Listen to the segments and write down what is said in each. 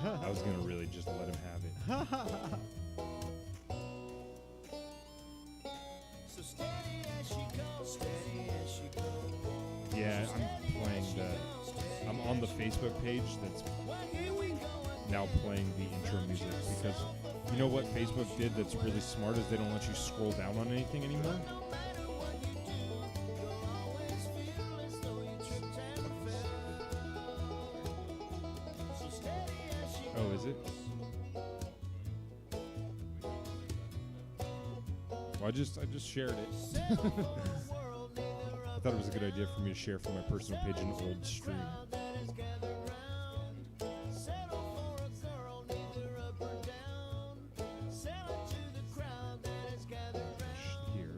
I was gonna really just let him have it. Yeah, I'm on the Facebook page that's now playing the intro music because you know what Facebook did that's really smart is they don't let you scroll down on anything anymore. Oh, is it? Well, I just shared it. I thought it was a good idea for me to share from my personal page an old stream. Here.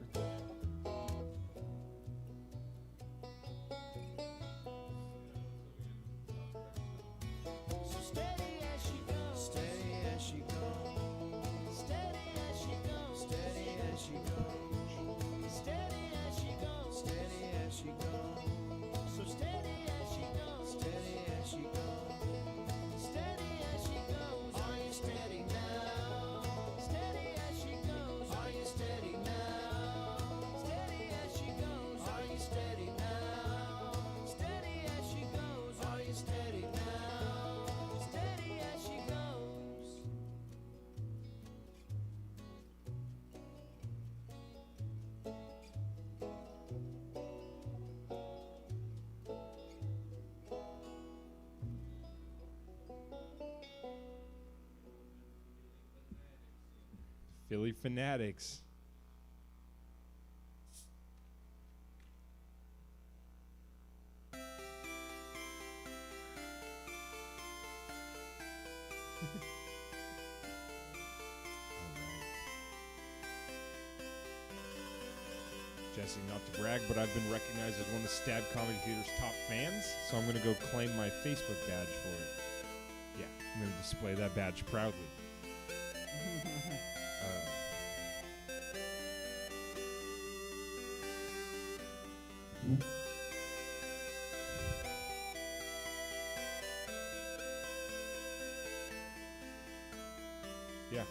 Philly Fanatics. Jesse, not to brag, but I've been recognized as one of Stab Comedy Theater's top fans, so I'm going to go claim my Facebook badge for it. Yeah, I'm going to display that badge proudly. Yeah.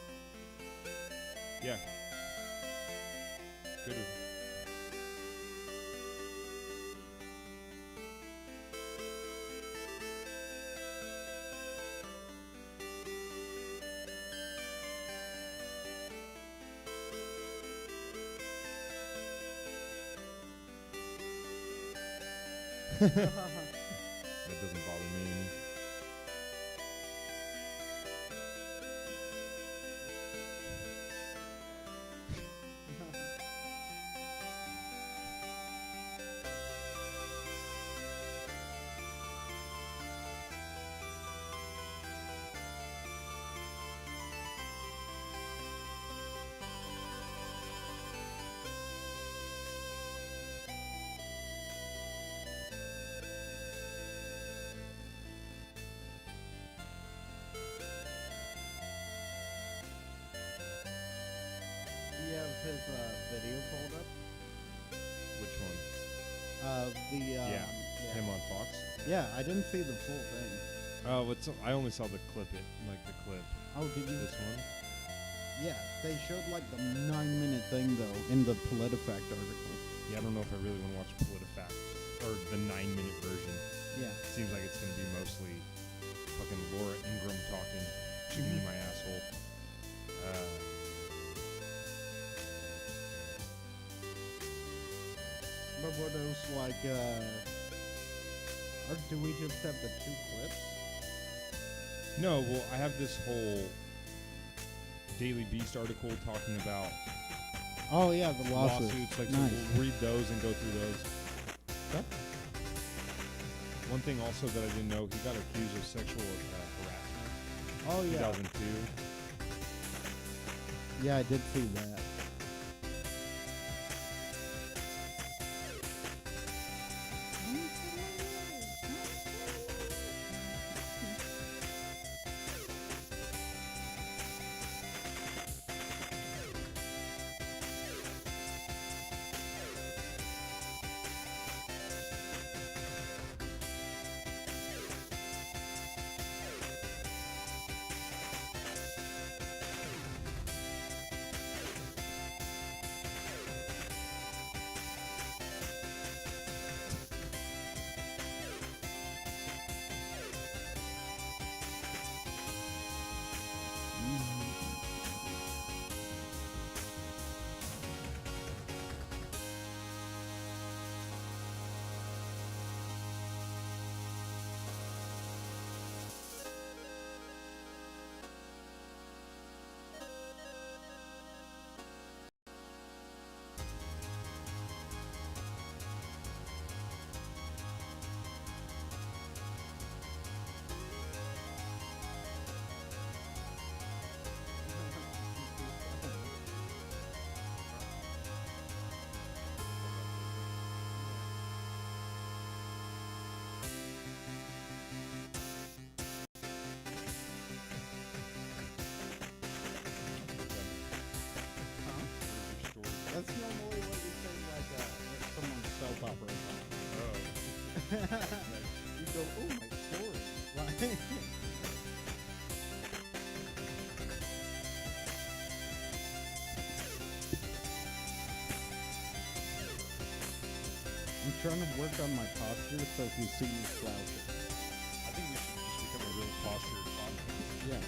Yeah. Good. That doesn't bother me any. You have his video pulled up? Which one? Yeah. Him on Fox? Yeah, I didn't see the full thing. Oh, I only saw the clip. The clip. Oh, did you? This one? Yeah, they showed like the 9-minute thing though in the PolitiFact article. Yeah, I don't know if I really want to watch PolitiFact or the 9-minute version. Yeah. Seems like it's gonna be mostly fucking Laura Ingraham talking. She can eat my asshole. But what else, like, or do we just have the 2 clips? No, well, I have this whole Daily Beast article talking about Oh yeah, the lawsuits. Like, Nice. so we'll read those and go through those. Okay. One thing also that I didn't know, he got accused of sexual harassment. Oh yeah. 2002. Yeah, I did see that. You go, oh, my story. Like, I'm trying to work on my posture so if you see me slouching. I think we should just become a real posture podcast. Yeah.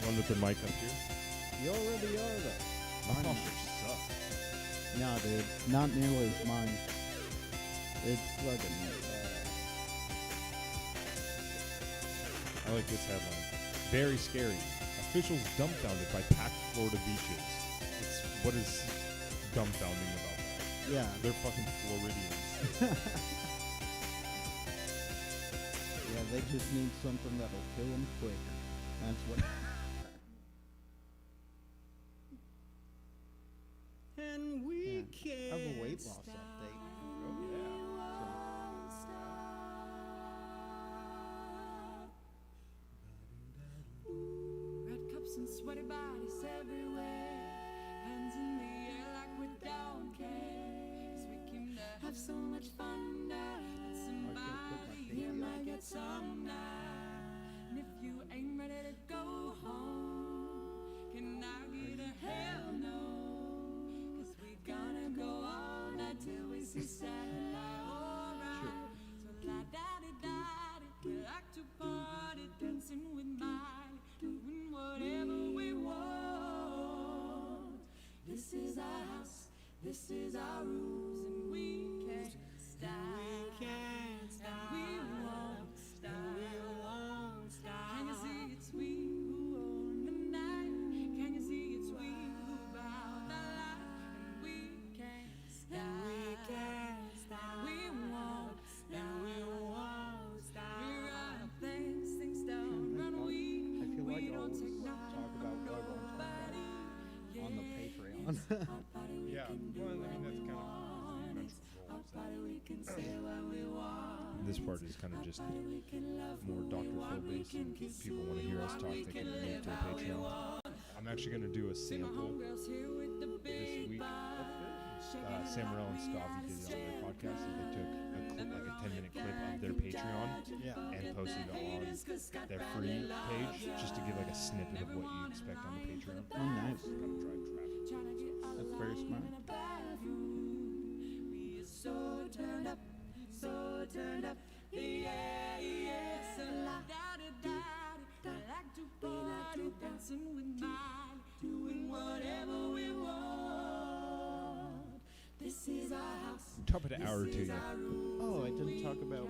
One with the mic up here. You already are, though. My Mine- posture sucks. Nah, dude. Not nearly as mine. It's fucking... I like this headline. Very scary. Officials dumbfounded by packed Florida beaches. What is dumbfounding about that? yeah. They're fucking Floridians. Yeah, they just need something that'll kill them quick. That's what... And we Yeah. can't I have a weight loss stop. update. Oh Red cups and sweaty bodies everywhere. Hands in the air like we don't care. 'Cause we came to have so much fun now. That somebody here might get some now. And if you ain't ready to go home, can I get a hell no? 'Cause we gonna go all night till we see satellite. Alright. So la-da-di-da-di, we like to party, dancing with Miley, doing whatever we want. This is our house, this is our rules, and we can't stop. We can't stop. And we won't stop. We won't stop. Can you see it's we who own the night? Can you see it's we who bow the light? And we can't stop. And we can't stop. We won't stop. And we won't stop. We run up things don't run. I feel We like I don't always take no talk about what I want to talk nobody. about on the Patreon. Yeah, well, I mean, that's kind of this part is kind of just more Dr. Phil based. People want to hear us talk, they can move to a Patreon. I'm actually going to do a sample this week. Sam Morrell and Stavi did it on their podcast, and they took a clip, like a 10-minute clip of their Patreon Yeah. and posted it on their free page just to give like a snippet of what you expect on the Patreon. Oh, nice. Kind of drive traffic. That's very smart. So turned up, so turned up, yeah, yeah. So la-da-da-da-da. I like to party, dancing with Miley, doing whatever we want. This is our house. Top of the hour to you. Oh, I didn't talk about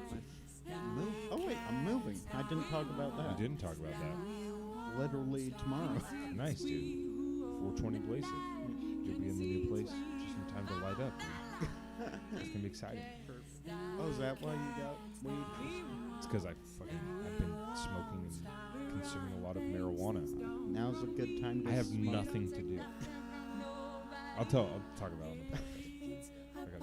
my move. Oh, wait, I'm moving. I didn't talk about that. We didn't talk about that. Literally tomorrow. Nice, dude. 420 Blaze it. You'll be in the new place just in time to light up. Dude. It's gonna be exciting. Oh, is that why you got weed? It's because I've been smoking and consuming a lot of marijuana. Now's a good time to I have smoke. nothing to do. I'll talk about it on the podcast. I got-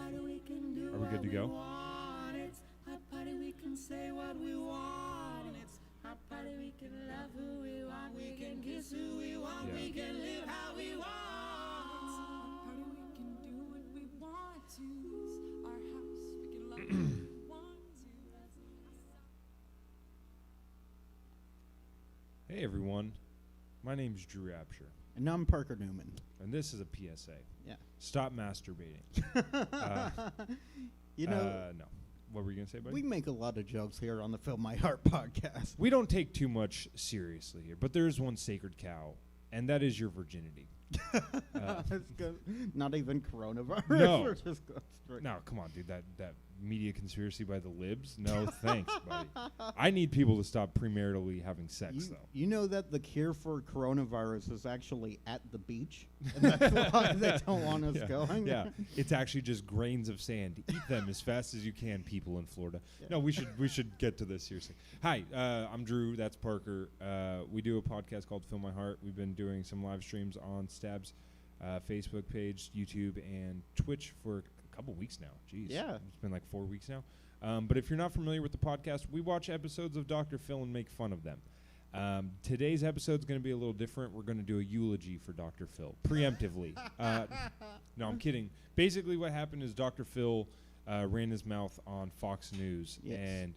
Are we good to go? Hot party, we can say what we want. It's hot party, we can love who we want. We can kiss who we want. Yeah. We can live how we want. It's hot party, we can do what we want to. It's our house, we can love who we want to. Hey everyone, my name's Drew Absher, And I'm Parker Newman. and this is a PSA. Yeah. Stop masturbating. You know, No. What were you gonna say, buddy? we make a lot of jokes here on the Fill My Heart podcast. We don't take too much seriously here, but there is one sacred cow, and that is your virginity. It's good. Not even coronavirus. No. We're just going straight. No, come on, dude. That media conspiracy by the libs? No, thanks, buddy. I need people to stop premaritally having sex, though. You know that the cure for coronavirus is actually at the beach? And that's why they don't want us going? Yeah, it's actually just grains of sand. Eat them as fast as you can, people in Florida. Yeah. No, we should get to this seriously. Hi, I'm Drew. That's Parker. We do a podcast called Fill My Heart. We've been doing some live streams on Stab's Facebook page, YouTube, and Twitch for a couple weeks now. Jeez. Yeah. It's been like 4 weeks now. But if you're not familiar with the podcast, we watch episodes of Dr. Phil and make fun of them. Today's episode is going to be a little different. We're going to do a eulogy for Dr. Phil, preemptively. No, I'm kidding. Basically, what happened is Dr. Phil ran his mouth on Fox News Yes. and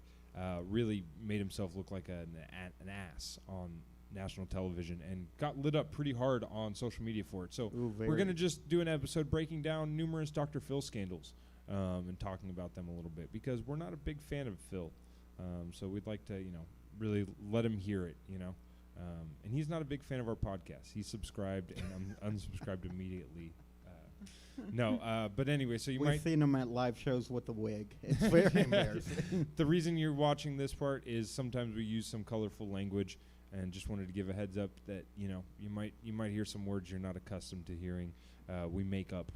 really made himself look like an ass on national television and got lit up pretty hard on social media for it. So Ooh, we're very. going to just do an episode breaking down numerous Dr. Phil scandals and talking about them a little bit because we're not a big fan of Phil. So we'd like to, really let him hear it, and he's not a big fan of our podcast. He subscribed and unsubscribed immediately. But anyway, so you We've might. seen him at live shows with the wig. It's very embarrassing. The reason you're watching this part is sometimes we use some colorful language, and just wanted to give a heads up that you might hear some words you're not accustomed to hearing. We make up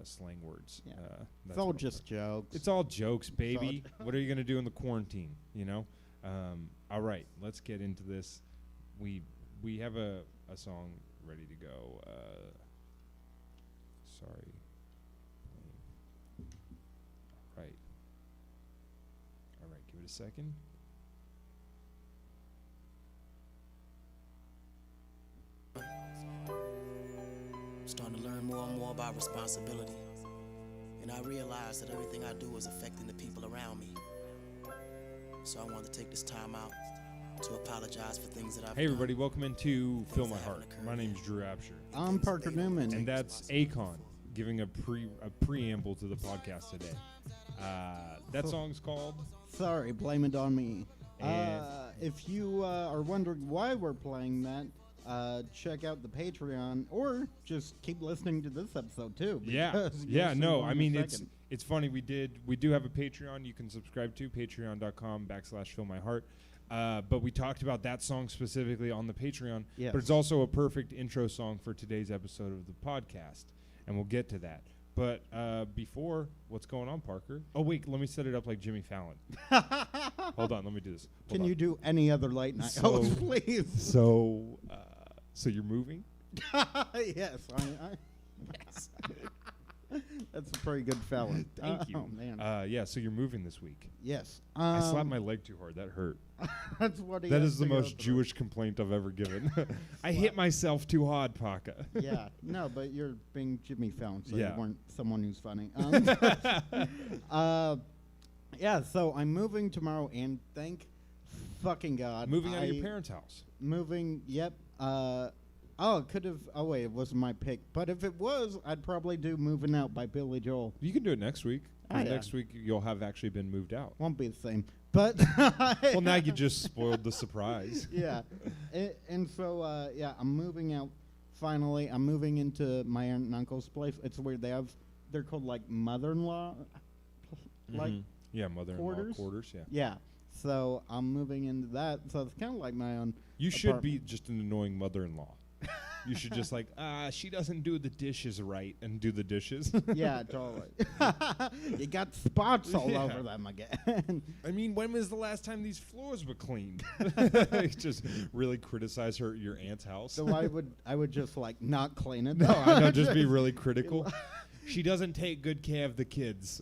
slang words. Yeah. That's It's all what just jokes. it's all jokes, baby. What are you gonna do in the quarantine? All right, let's get into this. We have a song ready to go. Sorry. All right. Give it a second. Starting to learn more and more about responsibility. And I realize that everything I do is affecting the people around me. So I wanted to take this time out to apologize for things that I've Hey, done. everybody! Welcome into Fill My that Heart. haven't occurred My yet. name's Drew Absher, I'm Parker Newman. and that's Akon giving a preamble to the podcast today. That song's called. Sorry, blame it on me. And- If you are wondering why we're playing that, check out the Patreon or just keep listening to this episode too. Yeah, because yeah. you'll see No, one I in a mean second. it's funny. We do have a Patreon you can subscribe to, patreon.com/fillmyheart. But we talked about that song specifically on the Patreon. Yes. But it's also a perfect intro song for today's episode of the podcast, and we'll get to that. But before, what's going on, Parker? Oh wait, let me set it up like Jimmy Fallon. Hold on, let me do this. Hold Can on. you do any other late night So- host, please? So you're moving? Yes, yes. That's a pretty good felon. Thank you. Oh man. Yeah. So you're moving this week. Yes. I slapped my leg too hard. That hurt. That's what he That has is the to go most through. Jewish complaint I've ever given. I hit myself too hard, Parker. Yeah, no, but you're being Jimmy Fallon, so Yeah. you weren't someone who's funny. Yeah, so I'm moving tomorrow, and thank fucking God. Moving out of your parents' house. Moving, yep. It could have. Oh wait, it wasn't my pick. But if it was, I'd probably do "Moving Out" by Billy Joel. You can do it next week. Ah, yeah. Next week you'll have actually been moved out. Won't be the same, but Well, now you just spoiled the surprise. yeah, and so yeah, I'm moving out. Finally, I'm moving into my aunt and uncle's place. It's weird. They're called like mother-in-law, like Mhm. Yeah, mother-in-law quarters. Yeah. yeah. So I'm moving into that. So it's kind of like my own. You should apartment. be just an annoying mother-in-law. You should just like, she doesn't do the dishes right, and do the dishes. Yeah, totally. You got spots all Yeah. over them again. I mean, when was the last time these floors were cleaned? Just really criticize your aunt's house. So I would just like not clean it. No, I know, just be really critical. She doesn't take good care of the kids.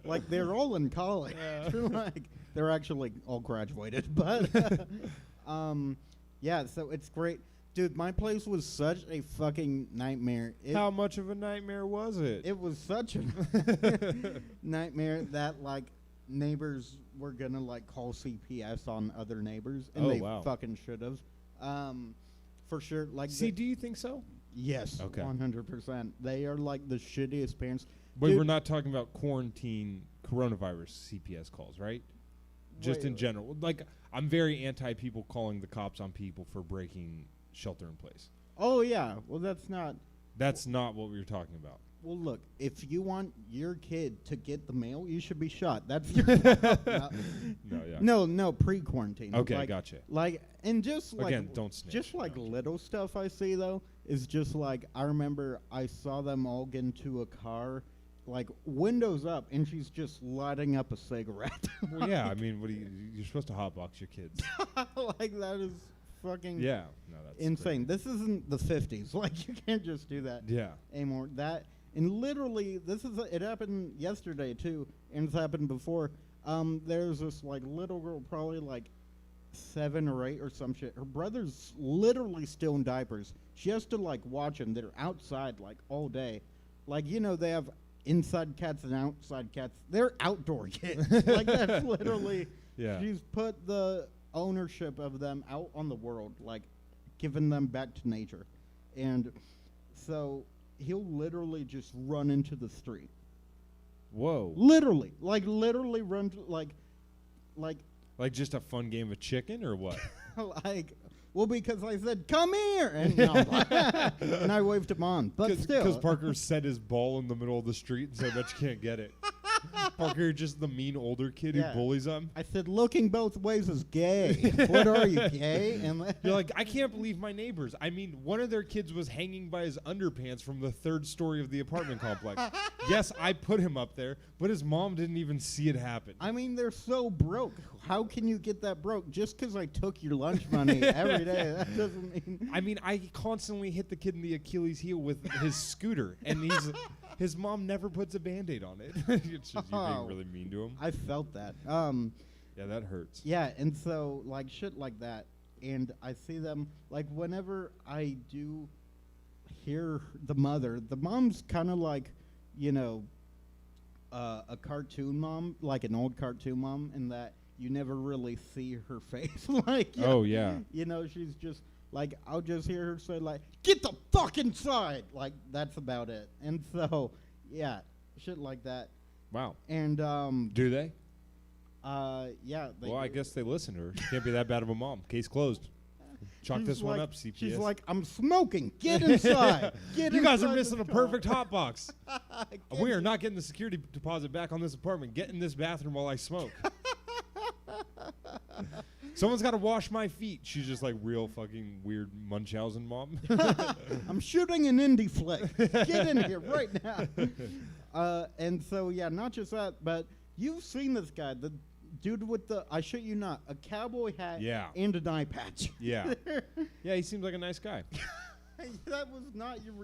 Like they're all in college. Like they're actually all graduated, but yeah. So it's great, dude. My place was such a fucking nightmare. How much of a nightmare was it? It was such a nightmare that like neighbors were gonna like call CPS on other neighbors, and Oh, they wow. fucking should have. For sure. Like See, do you think so? yes, Okay. 100%. They are like the shittiest parents. But Dude, we're not talking about quarantine coronavirus CPS calls, right? Just Wait, in general. Like, I'm very anti people calling the cops on people for breaking shelter in place. Oh yeah. Well, that's not. That's not what we were talking about. Well, look, if you want your kid to get the mail, you should be shot. That's your no, No, yeah. no, pre-quarantine. Okay, like, gotcha. Like, and just like Again, don't snitch. just like No. little stuff I see though is just like I remember I saw them all get into a car, like windows up, and she's just lighting up a cigarette. Well, yeah, I mean, you're supposed to hotbox your kids. Like that is fucking Yeah. No, that's insane. This isn't the 50s. Like you can't just do that. Yeah. Anymore. That and literally, it happened yesterday too, and it's happened before. There's this like little girl, probably like 7 or 8 or some shit. Her brother's literally still in diapers. She has to like watch him. They're outside like all day, like they have inside cats and outside cats. They're outdoor kids. Like that's literally. Yeah. She's put the ownership of them out on the world, like giving them back to nature, and so he'll literally just run into the street. Whoa. Literally run to, like Like just a fun game of chicken or what? like. Well, because I said, "Come here," and, no, and I waved him on. But still, Because Parker set his ball in the middle of the street and said, "I bet you can't get it." Parker, you're just the mean older kid Yeah. who bullies him. I said, "Looking both ways is gay." What are you, gay? And You're like, I can't believe my neighbors. I mean, one of their kids was hanging by his underpants from the third story of the apartment complex. Yes, I put him up there, but his mom didn't even see it happen. I mean, they're so broke. How can you get that broke? Just because I took your lunch money every day, that doesn't mean. I mean, I constantly hit the kid in the Achilles heel with his scooter, and his mom never puts a Band-Aid on it. It's just you being really mean to him. I felt that. Yeah, that hurts. Yeah, and so like shit like that, and I see them like whenever I do hear the mom's kind of like, you know, a cartoon mom, like an old cartoon mom, in that you never really see her face. Like, Oh, yeah. you know, she's just like, I'll just hear her say like, "Get the fuck inside!" Like that's about it. And so, yeah, shit like that. Wow. And Do they? yeah. They Well, I do. guess they listen to her. She can't be that bad of a mom. Case closed. Chalk She's this one like- up, CPS. She's like, "I'm smoking. Get inside. Get You guys are inside missing the a car." perfect hot box. Get We are not getting the security deposit back on this apartment. Get in this bathroom while I smoke. Someone's got to wash my feet. She's just like real fucking weird Munchausen mom. I'm shooting an indie flick. Get in here right now. And so, yeah, not just that, but you've seen this guy, the dude with the, I shit you not, a cowboy hat Yeah. and an eye patch. Yeah. Yeah, he seems like a nice guy. That was not your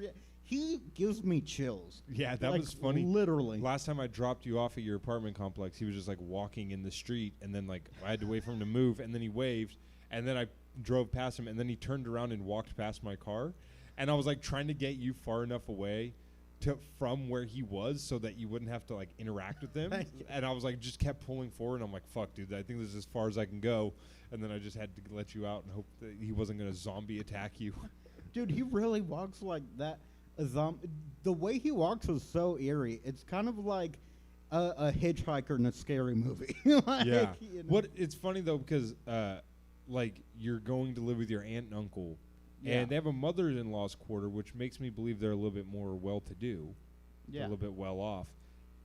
He gives me chills. Yeah, that Like, was funny. Literally. Last time I dropped you off at your apartment complex, he was just like walking in the street, and then like I had to wait for him to move, and then he waved, and then I drove past him, and then he turned around and walked past my car, and I was like trying to get you far enough away from where he was so that you wouldn't have to like interact with him, and I was like just kept pulling forward, and I'm like, fuck, dude, I think this is as far as I can go, and then I just had to let you out and hope that he wasn't gonna zombie attack you. Dude, he really walks like that. The way he walks is so eerie. It's kind of like a hitchhiker in a scary movie. Like, Yeah. you know. What it's funny though because like you're going to live with your aunt and uncle, Yeah. and they have a mother-in-law's quarter, which makes me believe they're a little bit more well-to-do, a Yeah. little bit well off.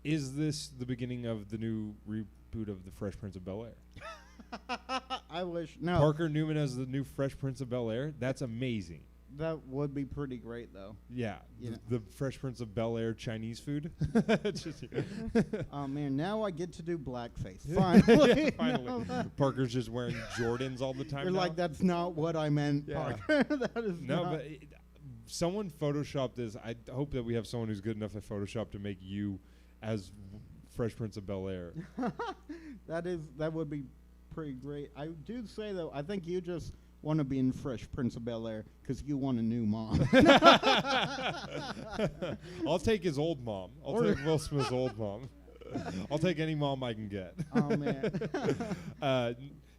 Is this the beginning of the new reboot of the Fresh Prince of Bel-Air? I wish. No, Parker Newman as the new Fresh Prince of Bel-Air? That's amazing. that would be pretty great, though. Yeah, You know. the Fresh Prince of Bel-Air Chinese food. It's just- Oh man, now I get to do blackface. Finally, Yeah, finally. Parker's just wearing Jordans all the time. You're now. like, that's not what I meant, Yeah. Parker. That is No, not. but someone photoshopped this. I hope that we have someone who's good enough at Photoshop to make you as Fresh Prince of Bel-Air. that would be pretty great. I do say though, I think you just want to be in Fresh Prince of Bel-Air because you want a new mom. I'll take his old mom. I'll Or- take Will Smith's old mom. I'll take any mom I can get. Oh man.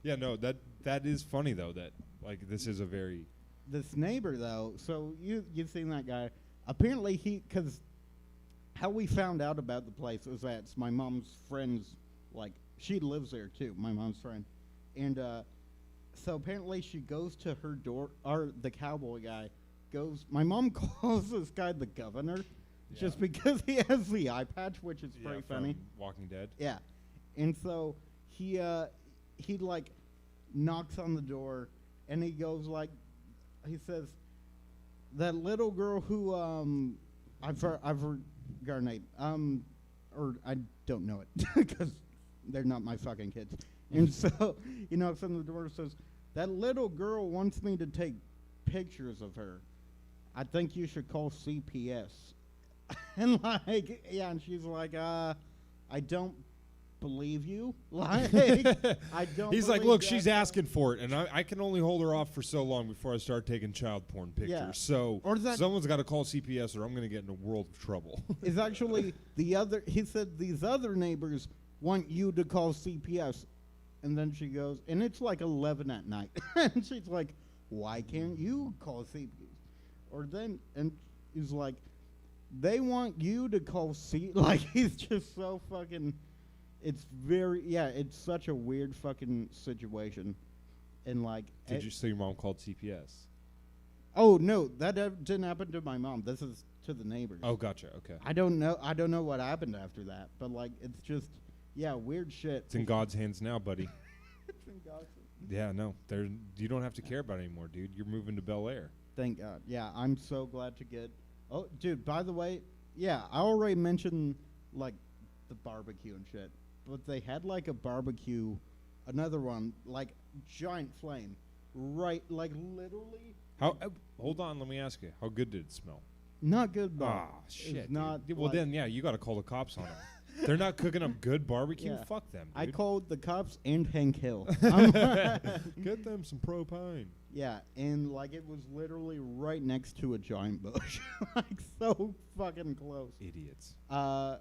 Yeah, no, that is funny though. That like this is a very This neighbor though, so you've seen that guy. Apparently because how we found out about the place was that it's my mom's friend's, like she lives there too, my mom's friend, and so apparently she goes to her door, or the cowboy guy goes. My mom calls this guy the governor, just because he has the eye patch, which is pretty funny. from Walking Dead. Yeah, and so he like knocks on the door, and he goes like, he says, that little girl who I've heard her name or I don't know it because they're not my fucking kids, and so he knocks on the door and says, that little girl wants me to take pictures of her. I think you should call CPS. And like, yeah, and she's like, I don't believe you. Like, I don't. He's like, believe look, that she's guy." asking for it, and I can only hold her off for so long before I start taking child porn pictures. Yeah. So Or that- someone's got to call CPS, or I'm going to get in a world of trouble. Is actually the other. He said these other neighbors want you to call CPS, and then she goes, and it's like 11 at night, and she's like, "Why can't you call CPS?" Or then, and he's like, "They want you to call C." Like he's just so fucking. It's very It's such a weird fucking situation, and like. Did you say your mom called CPS? Oh no, that didn't happen to my mom. This is to the neighbors. Oh, gotcha. Okay. I don't know what happened after that, but like it's just weird shit. It's in God's hands now, buddy. It's in God's- Yeah, no, you don't have to care about it anymore, dude. You're moving to Bel Air. Thank God. Yeah, I'm so glad to get. Oh, dude. By the way, I already mentioned like the barbecue and shit, but they had like a barbecue, another one like giant flame, right? Like literally. How? Hold on, let me ask you. How good did it smell? Not good. though. Ah, It's shit. dude. Not. Well, like- then, yeah, you got to call the cops on them. They're not cooking up good barbecue. Yeah. Fuck them, I dude. called the cops and Hank Hill. Get them some propane. Yeah, and like it was literally right next to a giant bush, like so fucking close. Idiots. How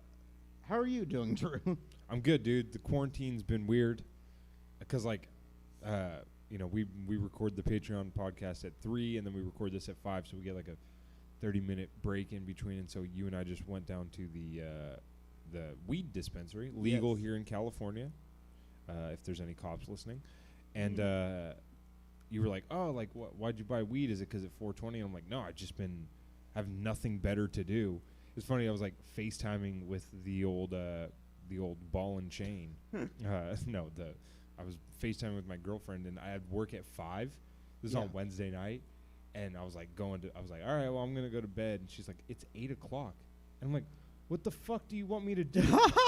are you doing, Drew? I'm good, dude. The quarantine's been weird, because like, we record the Patreon podcast at 3, and then we record this at 5, so we get like a 30-minute break in between. And so you and I just went down to the weed dispensary, legal Yes. here in California. If there's any cops listening, and you were like, "Oh, like why'd you buy weed? Is it because at 420?" And I'm like, "No, I just have nothing better to do." It's funny. I was like FaceTiming with the old ball and chain. I was FaceTiming with my girlfriend, and I had work at 5. This is Yeah. on Wednesday night, and I was like, all right, well, I'm gonna go to bed. And she's like, it's 8 o'clock, and I'm like, what the fuck do you want me to do?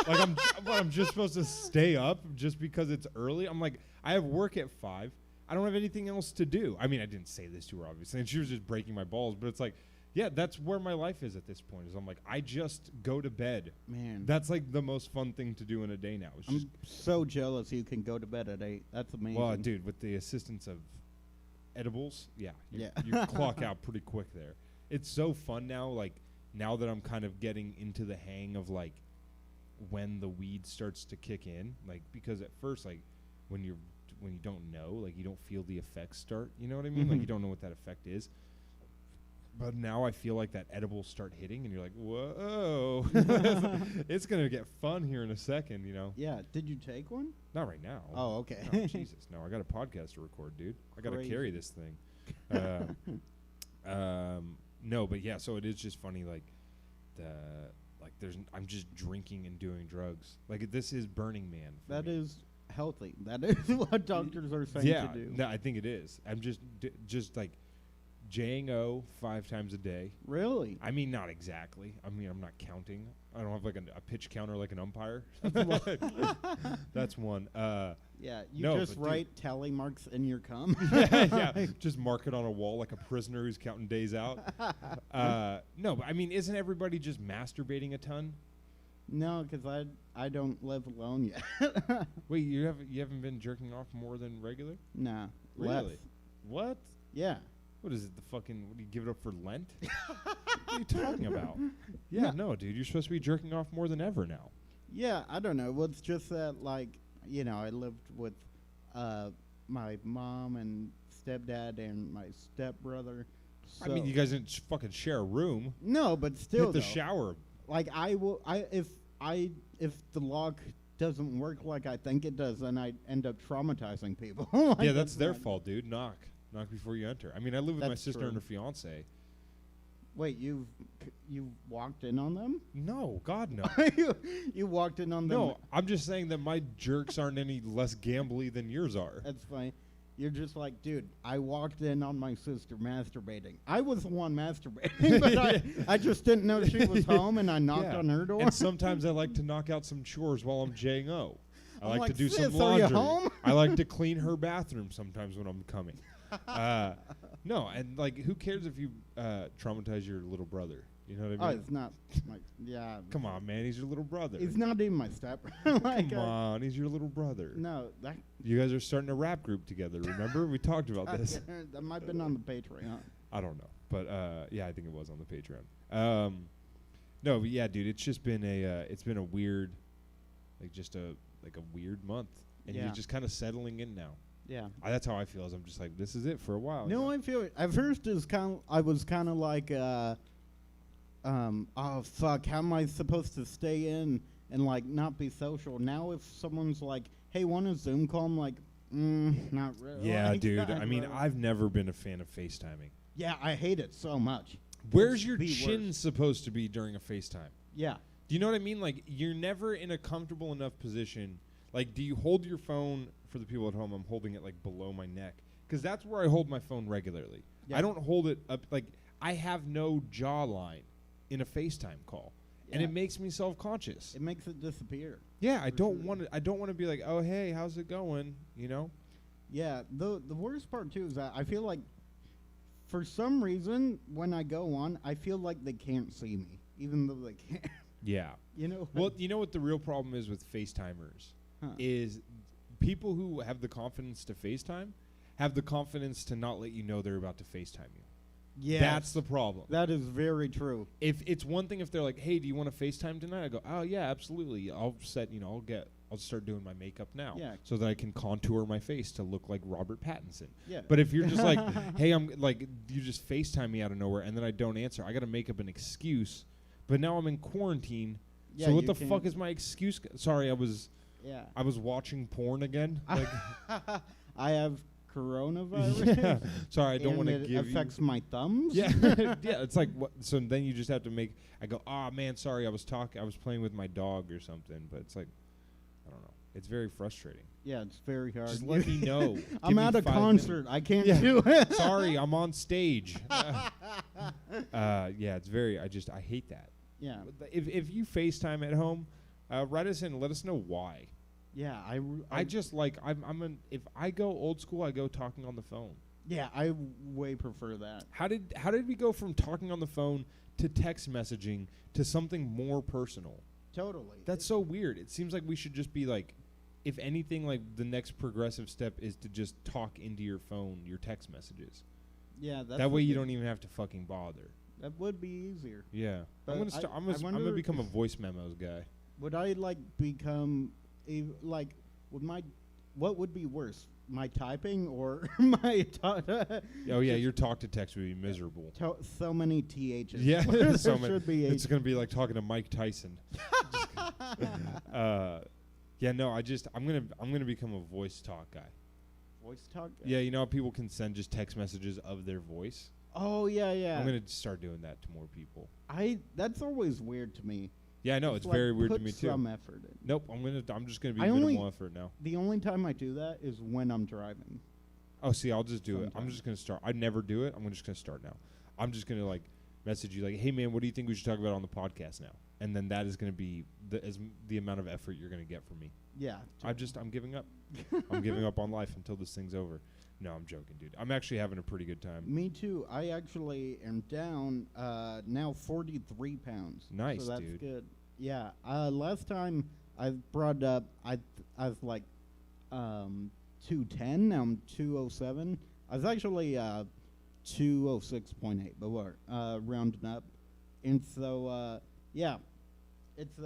Like, I'm just supposed to stay up just because it's early? I'm like, I have work at 5. I don't have anything else to do. I mean, I didn't say this to her, obviously, and she was just breaking my balls, but it's like, yeah, that's where my life is at this point. Is I'm like, I just go to bed. Man, That's like the most fun thing to do in a day now. It's just, I'm so jealous you can go to bed at 8. That's amazing. well, dude, with the assistance of edibles, you Yeah. clock out pretty quick there. It's so fun now, like, now that I'm kind of getting into the hang of, like, when the weed starts to kick in. Like, because at first, like, when you don't know, like, you don't feel the effects start, you know what I mean? Like, you don't know what that effect is. But now I feel like that edibles start hitting, and you're like, whoa, it's going to get fun here in a second, you know? Yeah, did you take one? Not right now. Oh, okay. No, Jesus, no, I got a podcast to record, dude. I got to Crazy. carry this thing. No, but yeah, so it is just funny, like, I'm just drinking and doing drugs. Like, this is Burning Man. For That me. is healthy. That is what doctors are saying Yeah, to do. no, I think it is. I'm just like Jing O 5 times a day. Really? I mean, not exactly. I mean, I'm not counting. I don't have like a pitch counter like an umpire. That's one. Yeah, you No, just but dude- write tally marks in your cum. yeah, just mark it on a wall like a prisoner who's counting days out. No, but I mean, isn't everybody just masturbating a ton? No, because I don't live alone yet. Wait, you haven't been jerking off more than regular? Nah. Really? less. What? Yeah. What is it? The fucking? What, do you give it up for Lent? What are you talking about? Yeah, no, dude, you're supposed to be jerking off more than ever now. Yeah, I don't know. Well, it's just that, like, you know, I lived with my mom and stepdad and my stepbrother. I mean, you guys didn't fucking share a room. No, but still, Hit the though, shower. like, if the lock doesn't work like I think it does, then I end up traumatizing people. Like, Yeah, that's their not- fault, dude. Knock before you enter. I mean, I live with my That's sister true. and her fiance. Wait, you walked in on them? No, God no. you walked in on them? No, I'm just saying that my jerks aren't any less gambly than yours are. That's fine. You're just like, dude, I walked in on my sister masturbating. I was the one masturbating, but I just didn't know she was home, and I knocked Yeah. on her door. And sometimes I like to knock out some chores while I'm J-O. I I'm like to like, do some "Sis, are you laundry. home?" I like to clean her bathroom sometimes when I'm coming. No, and like, who cares if you traumatize your little brother? You know what I Oh, mean? it's not. Like, yeah. Come on, man. He's your little brother. He's not even my step. like, Come on, he's your little brother. No, that You guys are starting a rap group together. Remember, we talked about this. that might have been on the Patreon. I don't know, but yeah, I think it was on the Patreon. No, but yeah, dude, it's just been a weird, like just a weird month, and Yeah. you're just kind of settling in now. Yeah. That's how I feel. As I'm just like, this is it for a while. No, I feel it. At first, I was kind of like, oh fuck, how am I supposed to stay in and like not be social? Now, if someone's like, hey, want a Zoom call? I'm like, not really. Yeah, Like, dude. not I mean, really. I've never been a fan of FaceTiming. Yeah, I hate it so much. Where's It's your the chin worst. supposed to be during a FaceTime? Yeah. Do you know what I mean? Like, you're never in a comfortable enough position. Like, do you hold your phone, for the people at home, I'm holding it, like, below my neck. Because that's where I hold my phone regularly. Yeah. I don't hold it up, like, I have no jawline in a FaceTime call. And Yeah. it makes me self-conscious. It makes it disappear. Yeah, I for don't sure. want to. I don't want to be like, oh, hey, how's it going? You know? Yeah, the worst part too is that I feel like for some reason when I go on, I feel like they can't see me, even though they can. Yeah. You know? Well, you know what the real problem is with FaceTimers? Huh. Is people who have the confidence to FaceTime have the confidence to not let you know they're about to FaceTime you. Yeah, That's the problem. that is very true. If it's one thing if they're like, "Hey, do you want to FaceTime tonight?" I go, "Oh yeah, absolutely. I'll I'll start doing my makeup now, Yeah. so that I can contour my face to look like Robert Pattinson." Yeah. But if you're just like, "Hey, I'm like," you just FaceTime me out of nowhere, and then I don't answer, I got to make up an excuse. But now I'm in quarantine. Yeah, So what you the can't- fuck is my excuse? Sorry, I was Yeah. watching porn again. Like, I have coronavirus. yeah. Sorry, I don't want to and give it affects my thumbs. Yeah, yeah. It's like what? So then you just have to make. I go, oh man, sorry. I was playing with my dog or something. But it's like, I don't know. It's very frustrating. Yeah, it's very hard. Just let me know. I'm Give me at a 5 concert. I can't Yeah. do it. Sorry, I'm on stage. Yeah, it's very. I hate that. Yeah. If you FaceTime at home, write us in and let us know why. Yeah, I just like if I go old school, I go talking on the phone. yeah, I way prefer that. How did we go from talking on the phone to text messaging to something more personal? Totally. That's so weird. It seems like we should just be like, if anything, like the next progressive step is to just talk into your phone, your text messages. yeah, that's That way you the- don't even have to fucking bother. That would be easier. Yeah, But I'm gonna I I'm gonna wonder- become a voice memos guy. Would I like become like what would be worse, my typing or my Oh yeah, your talk to text would be miserable. so many ths? Yeah, There so many. should be It's gonna be like talking to Mike Tyson. Yeah, no, I'm gonna become a voice talk guy. voice talk. Yeah, you know how people can send just text messages of their voice. Oh yeah, yeah. I'm gonna start doing that to more people. That's always weird to me. Yeah, I know it's Just, like, very weird to put me too. Some effort in. Nope, I'm just gonna be I only- minimal effort now. The only time I do that is when I'm driving. Oh, see, I'll just do it. I'm Sometimes. just gonna start. I never do it. I'm just gonna start now. I'm just gonna like message you like, hey man, what do you think we should talk about on the podcast now? And then that is gonna be the amount of effort you're gonna get from me. Yeah. I'm giving up. I'm giving up on life until this thing's over. No, I'm joking, dude. I'm actually having a pretty good time. Me too. I actually am down now 43 pounds. Nice, so that's dude. good. Yeah. Last time I brought up, I was like 210. Now I'm 207. I was actually 206.8, but we're rounding up. And so yeah, it's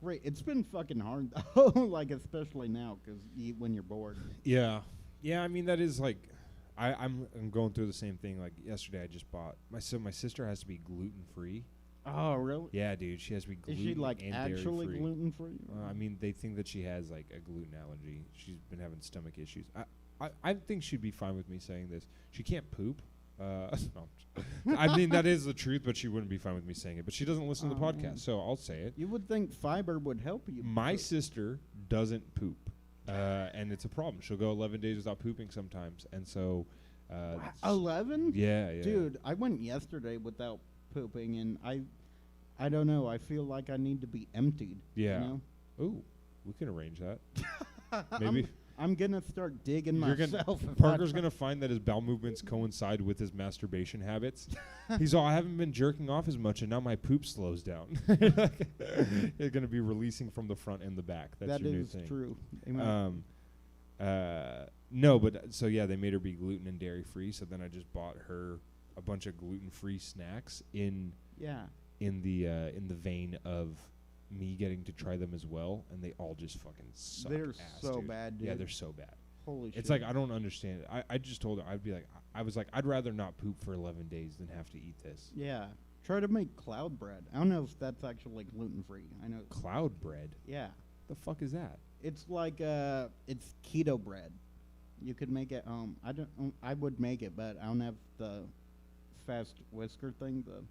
great. It's been fucking hard though, like especially now because when you're bored. Yeah. Yeah, I mean that is like I'm going through the same thing. Like yesterday I just bought my sister has to be gluten free. Oh really? Yeah, dude, she has to be Is gluten she like and actually dairy-free. gluten free? I mean, they think that she has like a gluten allergy. She's been having stomach issues. I think she'd be fine with me saying this. She can't poop. No, I mean that is the truth, but she wouldn't be fine with me saying it. But she doesn't listen to the Oh, podcast, man. so I'll say it. You would think fiber would help you. My but- sister doesn't poop, and it's a problem. She'll go 11 days without pooping sometimes, and so. 11? Yeah, yeah. Dude, I went yesterday without pooping, and I don't know. I feel like I need to be emptied. Yeah. You know? Ooh, we can arrange that. Maybe I'm gonna start digging You're myself. if I Parker's try- gonna find that his bowel movements coincide with his masturbation habits. He's all, I haven't been jerking off as much, and now my poop slows down. You're gonna be releasing from the front and the back. That's That your new is thing. true. Amen. No, but so yeah, they made her be gluten and dairy free. So then I just bought her a bunch of gluten free snacks in yeah. the vein of me getting to try them as well, and they all just fucking suck. They're ass, so dude. bad, Yeah, dude. they're so bad. Holy shit. It's like I don't understand it. I just told her I'd be like I was like I'd rather not poop for 11 days than have to eat this. Yeah. Try to make cloud bread. I don't know if that's actually gluten free. I know. Cloud bread. Yeah. The fuck is that? It's like it's keto bread. You could make it. I don't. I would make it, but I don't have the fast whisker thing. The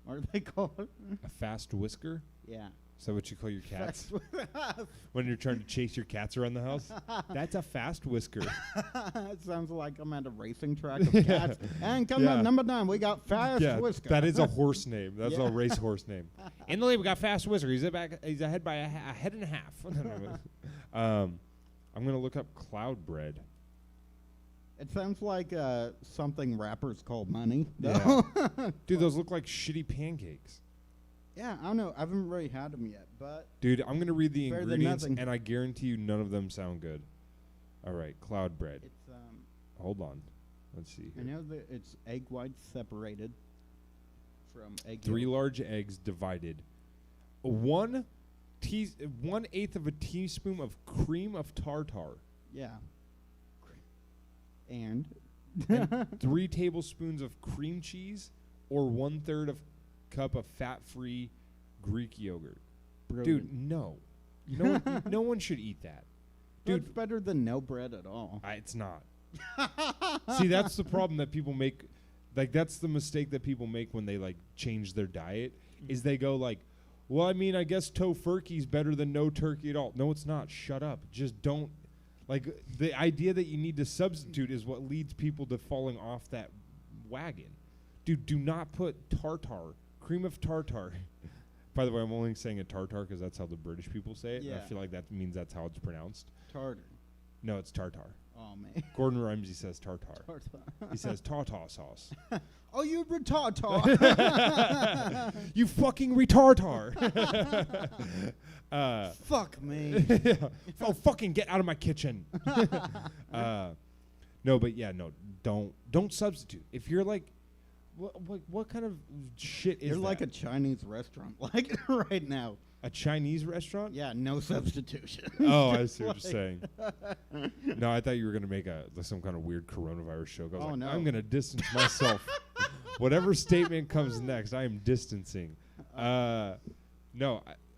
what are they called? A fast whisker? Yeah. Is that what you call your cats Fast when you're trying to chase your cats around the house? That's a fast whisker. It sounds like I'm at a racing track of cats. And come Yeah. on, number 9, we got fast Yeah, whisker. that is a horse name. That's Yeah. a race horse name. In the lead, we got Fast Whisker. He's ahead by a head and a half. I'm gonna look up cloud bread. It sounds like something rappers call money. Yeah. Dude, those look like shitty pancakes. Yeah, I don't know. I haven't really had them yet, but Dude, I'm gonna read the Better than ingredients, nothing. and I guarantee you none of them sound good. All right, cloud bread. it's Hold on. Let's see I here. know that it's egg whites separated from egg 3 yolk. large eggs divided. 1/8 of a teaspoon of cream of tartar. Yeah. And 3 tablespoons of cream cheese, or 1/3 of cup of fat-free Greek yogurt. brilliant. Dude, no. No one should eat that. Dude, Dude, it's better than no bread at all. it's not. See, that's the problem that people make. Like, that's the mistake that people make when they, like, change their diet, is they go, like, well, I mean, I guess tofurkey's better than no turkey at all. No, it's not. Shut up. Just don't. Like, the idea that you need to substitute is what leads people to falling off that wagon. Dude, do not put tartar, cream of tartar. By the way, I'm only saying it tartar because that's how the British people say it. And I Yeah. feel like that means that's how it's pronounced. Tartar. No, it's tartar. Oh, man. Gordon Ramsay says tartar. Tartar. He says tartar sauce. Oh, you retardar. You fucking retardar. Fuck me. Oh, fucking get out of my kitchen. No, but yeah, no, don't substitute. If you're like, what kind of shit is You're that? like a Chinese restaurant, like right now. A Chinese restaurant? Yeah, no substitution. Oh, I see what Like- you're saying. No, I thought you were gonna make some kind of weird coronavirus joke. I was Oh, like, no. I'm gonna distance myself. Whatever statement comes next, I am distancing. No,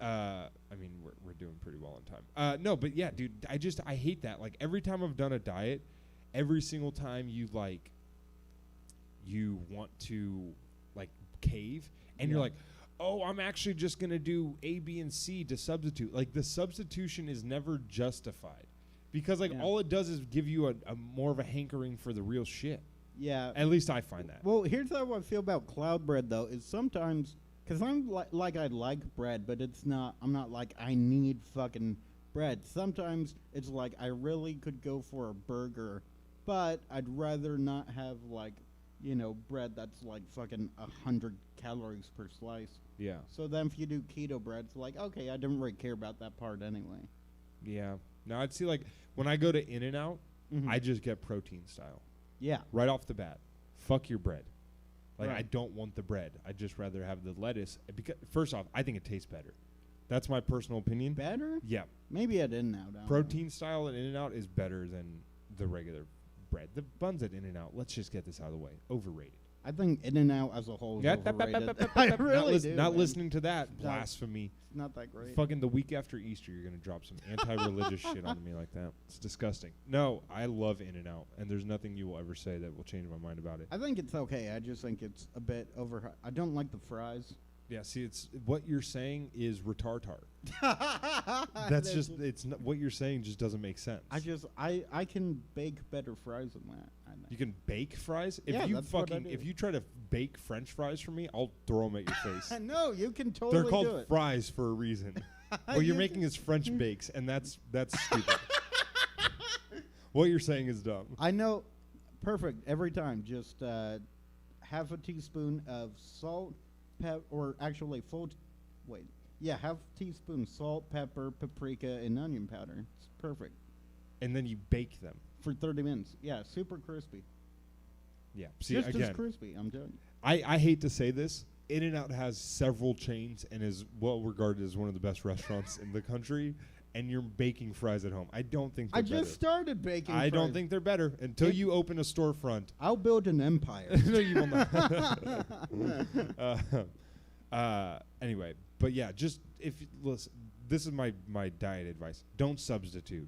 I mean we're doing pretty well on time. No, but yeah, dude, I hate that. Like every time I've done a diet, every single time you want to like cave, and you're Yeah. like, oh, I'm actually just gonna do A, B, and C to substitute. Like the substitution is never justified, because like Yeah. all it does is give you a more of a hankering for the real shit. Yeah. At least I find that. Well, here's how I feel about cloud bread, though, is sometimes, because I'm like I like bread, but I'm not like I need fucking bread. Sometimes it's like I really could go for a burger, but I'd rather not have like, bread that's like fucking 100 calories per slice. Yeah. So then if you do keto bread, it's like, okay, I didn't really care about that part anyway. Yeah. Now I'd see like when I go to In-N-Out, Mhm. I just get protein style Yeah. right off the bat. Fuck your bread. Like I Right. don't want the bread. I'd just rather have the lettuce because first off, I think it tastes better. That's my personal opinion. Better? Yeah. Maybe I didn't know. Protein style at In-N-Out is better than the regular bread. The buns at In-N-Out, let's just get this out of the way. Overrated. I think In-N-Out as a whole is Yeah, overrated. I really do. not man. listening to that Not- blasphemy. It's not that great. Fucking the week after Easter, you're gonna drop some anti-religious shit on me like that. It's disgusting. No, I love In-N-Out, and there's nothing you will ever say that will change my mind about it. I think it's okay. I just think it's a bit over. I don't like the fries. Yeah, see, it's what you're saying is retartar. That's just what you're saying just doesn't make sense. I can bake better fries than that. I think. You can bake fries. If Yeah, you that's what I fucking do. if you try to bake French fries for me, I'll throw them at your face. No, you can totally They're called do it. fries for a reason. What you're You making is French bakes, and that's stupid. What you're saying is dumb. I know, perfect every time. Just half a teaspoon of salt, or actually half teaspoon salt, pepper, paprika, and onion powder. It's perfect And then you bake them. for 30 minutes. Yeah, super crispy. Yeah. See, Just again, as crispy. I'm telling you. I hate to say this. In-N-Out has several chains and is well regarded as one of the best restaurants in the country. And you're baking fries at home. I don't think they're I just started baking. better. I don't fries. think they're better until you open a storefront. I'll build an empire. No, you will not. Anyway, but yeah, just listen, this is my diet advice. Don't substitute.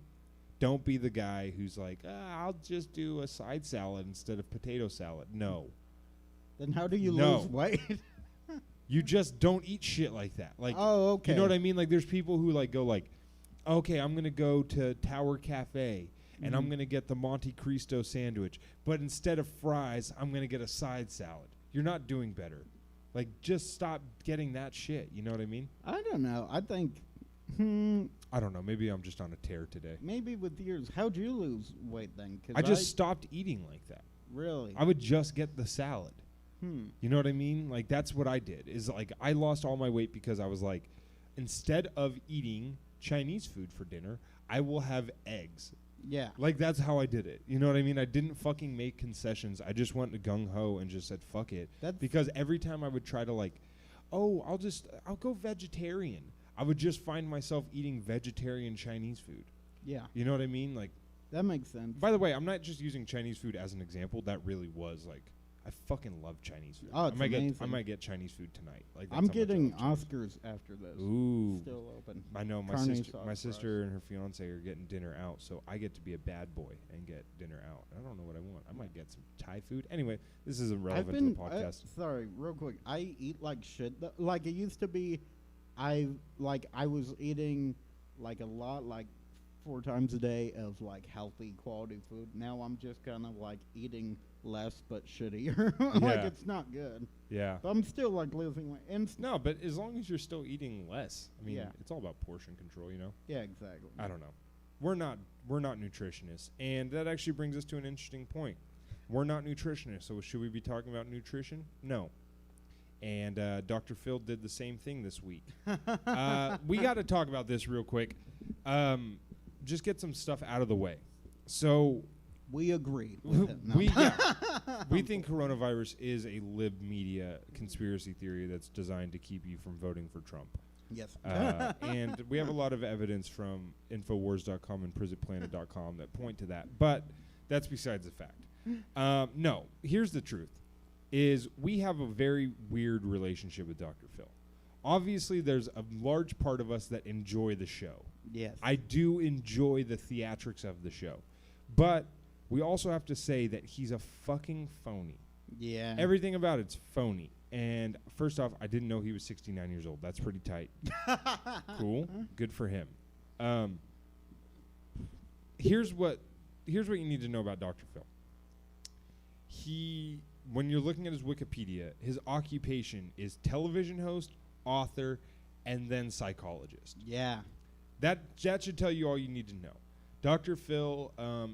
Don't be the guy who's like, I'll just do a side salad instead of potato salad. No. Then how do you No. lose weight? You just don't eat shit like that. Like, Oh, okay. You know what I mean? Like, there's people who like go like, okay, I'm gonna go to Tower Cafe and I'm gonna get the Monte Cristo sandwich, but instead of fries, I'm gonna get a side salad. You're not doing better. Like, just stop getting that shit. You know what I mean? I don't know. I think I don't know. Maybe I'm just on a tear today. maybe with years. How'd you lose weight then? 'Cause I just stopped eating like that. really. I would just get the salad. You know what I mean? Like, that's what I did. Is like I lost all my weight because I was like, instead of eating Chinese food for dinner, I will have eggs. Yeah. Like, that's how I did it. You know what I mean? I didn't fucking make concessions. I just went to gung ho and just said fuck it. Because every time I would try to like, I'll go vegetarian, I would just find myself eating vegetarian Chinese food. Yeah. You know what I mean? Like, That makes sense. by the way, I'm not just using Chinese food as an example. That really was like, I fucking love Chinese food. Oh, it's I amazing. might get Chinese food tonight. Like, that's I'm how much I getting love Chinese Oscars after this. food. Ooh. Still open. I know my Carne sister, sauce my fries. sister and her fiance are getting dinner out, so I get to be a bad boy and get dinner out. I don't know what I want. I might get some Thai food. Anyway, this is irrelevant to the podcast. Sorry, real quick. I eat like shit. Like it used to be, I was eating like a lot, like 4 times a day of like healthy quality food. Now I'm just kind of like eating less but shittier. Like Yeah. it's not good. Yeah. But I'm still like losing weight. And No, but as long as you're still eating less, I mean, Yeah. it's all about portion control, you know? yeah, exactly. I don't know. We're not nutritionists, and that actually brings us to an interesting point. We're not nutritionists, so should we be talking about nutrition? No. And Dr. Phil did the same thing this week. We got to talk about this real quick. Just get some stuff out of the way. So We agreed with him. No. we think coronavirus is a lib media conspiracy theory that's designed to keep you from voting for Trump. Yes. And we have a lot of evidence from Infowars.com and PrisonPlanet.com that point to that. But that's besides the fact. No, here's the truth, is we have a very weird relationship with Dr. Phil. Obviously, there's a large part of us that enjoy the show. Yes. I do enjoy the theatrics of the show. But we also have to say that he's a fucking phony. Yeah. Everything about it's phony. And first off, I didn't know he was 69 years old. That's pretty tight. Cool. Good for him. Here's what you need to know about Dr. Phil. When you're looking at his Wikipedia, his occupation is television host, author, and then psychologist. Yeah. That should tell you all you need to know. Dr. Phil,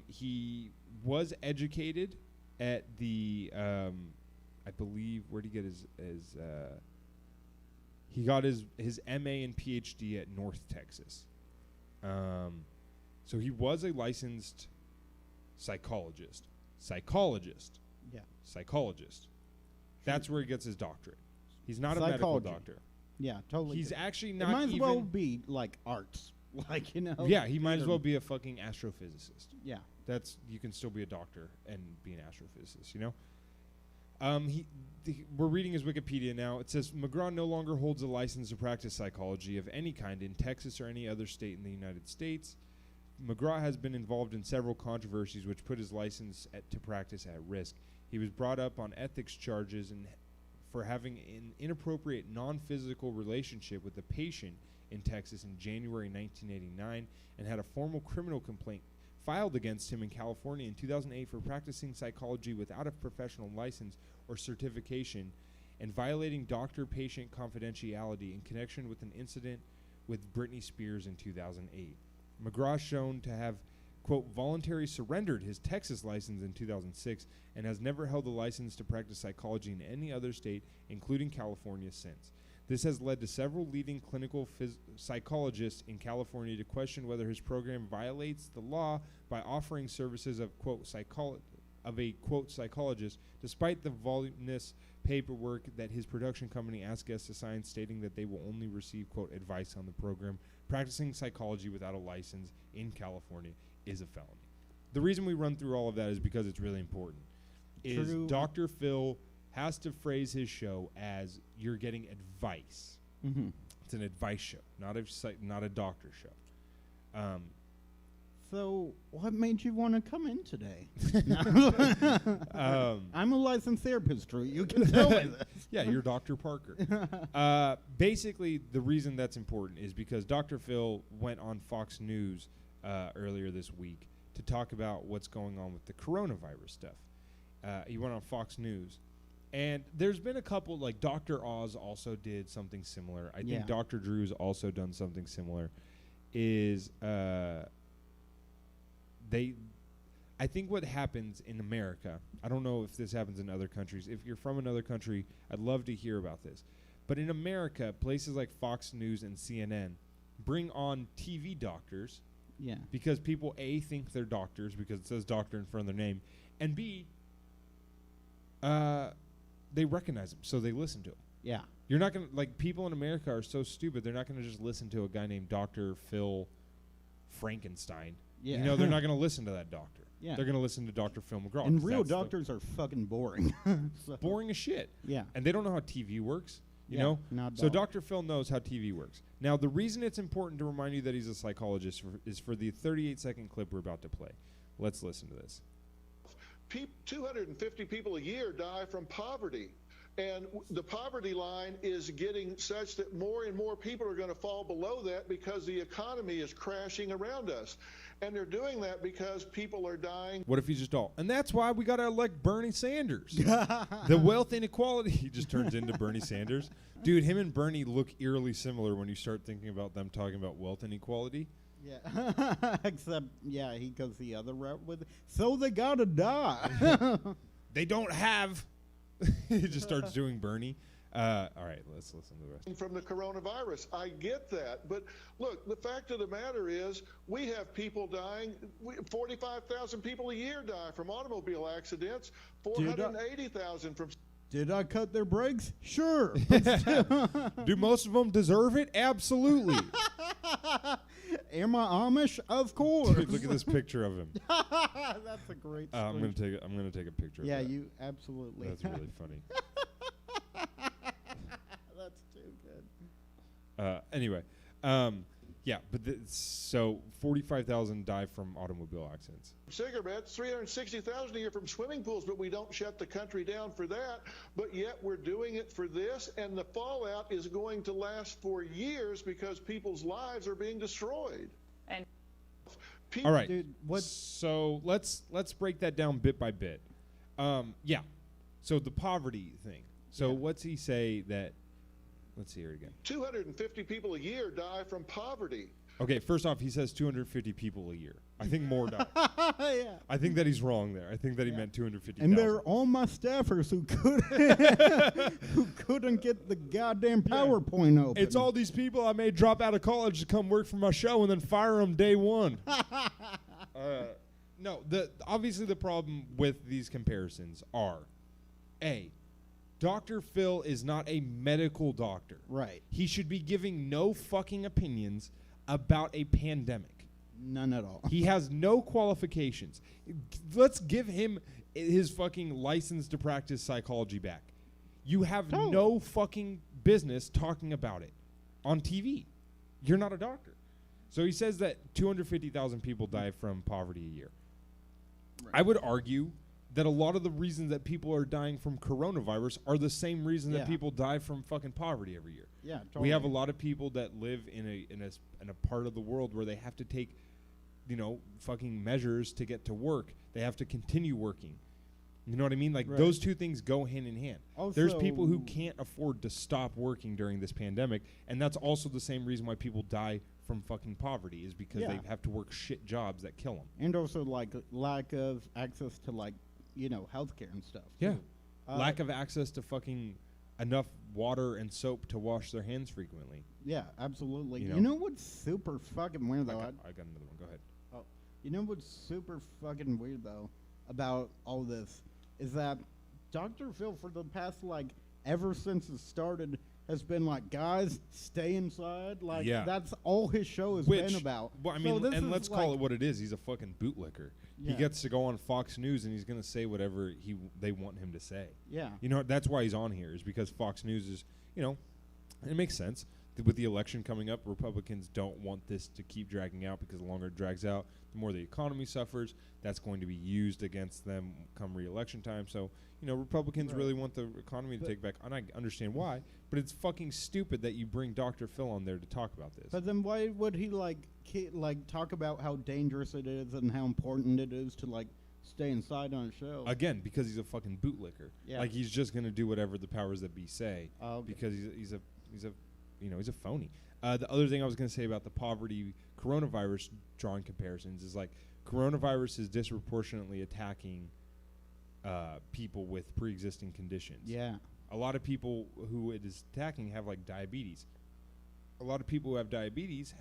he was educated at the, I believe, where'd he get his he got his MA and PhD at North Texas. So he was a licensed psychologist. Yeah. Psychologist. That's where he gets his doctorate. He's not a medical Psychology. doctor. Yeah, totally. He's good. actually It not might even. as well be like arts. Like, you know. Yeah, he might as theater. well be a fucking astrophysicist. Yeah. You can still be a doctor and be an astrophysicist, you know? We're reading his Wikipedia now. It says McGraw no longer holds a license to practice psychology of any kind in Texas or any other state in the United States. McGraw has been involved in several controversies which put his license to practice at risk. He was brought up on ethics charges for having an inappropriate non-physical relationship with a patient in Texas in January 1989 and had a formal criminal complaint filed against him in California in 2008 for practicing psychology without a professional license or certification and violating doctor-patient confidentiality in connection with an incident with Britney Spears in 2008. McGraw is shown to have quote, voluntarily surrendered his Texas license in 2006 and has never held a license to practice psychology in any other state, including California, since. This has led to several leading clinical psychologists in California to question whether his program violates the law by offering services of, quote, psychologist, despite the voluminous paperwork that his production company asked guests to sign, stating that they will only receive, quote, advice on the program. Practicing psychology without a license in California is a felony. The reason we run through all of that is because it's really important. Is True. Dr. Phil has to phrase his show as you're getting advice. Mm-hmm. It's an advice show, not a doctor show. So, what made you want to come in today? I'm a licensed therapist, Drew. You can tell me this. Yeah, you're Dr. Parker. Basically, the reason that's important is because Dr. Phil went on Fox News earlier this week to talk about what's going on with the coronavirus stuff. He went on Fox News. And there's been a couple, like Dr. Oz also did something similar. I Yeah. think Dr. Drew's also done something similar. I think what happens in America, I don't know if this happens in other countries. If you're from another country, I'd love to hear about this. But in America, places like Fox News and CNN bring on TV doctors Yeah. because people, A, think they're doctors because it says doctor in front of their name, and B, they recognize them, so they listen to them. Yeah. You're not going to, like, people in America are so stupid, they're not going to just listen to a guy named Dr. Phil Frankenstein. Yeah. You know, they're not going to listen to that doctor. Yeah. They're going to listen to Dr. Phil McGraw. And 'cause real that's the doctors are fucking boring. So- boring as shit. Yeah. And they don't know how TV works, you Yeah, know? not So at all. Dr. Phil knows how TV works. Now, the reason it's important to remind you that he's a psychologist is for the 38-second clip we're about to play. Let's listen to this. 250 people a year die from poverty. And the poverty line is getting such that more and more people are going to fall below that because the economy is crashing around us. And they're doing that because people are dying. What if he's just all, and that's why we got to elect Bernie Sanders. The wealth inequality, he just turns into Bernie Sanders. Dude, him and Bernie look eerily similar when you start thinking about them talking about wealth inequality. Yeah. Except, yeah, he goes the other route with it. So they gotta die. They don't have. He just starts doing Bernie. All right, let's listen to the rest. From the coronavirus. I get that. But look, the fact of the matter is we have people dying. 45,000 people a year die from automobile accidents, 480,000 from... Did I cut their brakes? Sure. Do most of them deserve it? Absolutely. Am I Amish? Of course. Dude, look at this picture of him. That's a great I'm screen. gonna take a picture. Yeah, of that. you absolutely. That's really funny. That's too good. Anyway, yeah, but so 45,000 die from automobile accidents. cigarettes, 360,000 a year from swimming pools, but we don't shut the country down for that. But yet we're doing it for this, and the fallout is going to last for years because people's lives are being destroyed. And All right. Dude, what? So let's break that down bit by bit. Yeah. So the poverty thing. So Yeah. what's he say that? Let's hear it again. 250 people a year die from poverty. Okay, first off, he says 250 people a year. I think more die. Yeah. I think that he's wrong there. I think that he meant 250,000. And they're all my staffers who couldn't get the goddamn PowerPoint open. It's all these people I made drop out of college to come work for my show and then fire them day one. No, obviously the problem with these comparisons are, A, Dr. Phil is not a medical doctor. right. He should be giving no fucking opinions about a pandemic. None at all. He has no qualifications. Let's give him his fucking license to practice psychology back. You have Totally. no fucking business talking about it on TV. You're not a doctor. So he says that 250,000 people die from poverty a year. Right. I would argue that a lot of the reasons that people are dying from coronavirus are the same reason Yeah. that people die from fucking poverty every year. Yeah, totally. We have a lot of people that live in a part of the world where they have to take, fucking measures to get to work. They have to continue working. You know what I mean? Like, Right. those two things go hand in hand. There's people who Also- can't afford to stop working during this pandemic, and that's also the same reason why people die from fucking poverty, is because they Yeah. have to work shit jobs that kill them. And also, like, lack of access to, like, healthcare and stuff. Yeah. too. Lack of access to fucking enough water and soap to wash their hands frequently. Yeah, absolutely. You You know? know what's super fucking weird, though? I got another one. Go ahead. You know what's super fucking weird, though, about all this is that Dr. Phil, for the past, like, ever since it started, has been like, guys, stay inside. Like, Yeah. that's all his show has been about. Well, I So mean, this and is let's call it what it is. He's a fucking bootlicker. He Yeah. gets to go on Fox News and he's going to say whatever they want him to say. Yeah. You know, that's why he's on here, is because Fox News is, it makes sense. With the election coming up, Republicans don't want this to keep dragging out, because the longer it drags out, the more the economy suffers. That's going to be used against them come re-election time. So, Republicans Right. really want the economy to But- take back. And I understand why, but it's fucking stupid that you bring Dr. Phil on there to talk about this. But then why would he, talk about how dangerous it is and how important it is to, stay inside on a show? Again, because he's a fucking bootlicker. Yeah. Like, he's just going to do whatever the powers that be say, Okay. because he's a phony. The other thing I was going to say about the poverty coronavirus drawing comparisons is, like, coronavirus is disproportionately attacking people with pre-existing conditions. Yeah. A lot of people who it is attacking have, like, diabetes. A lot of people who have diabetes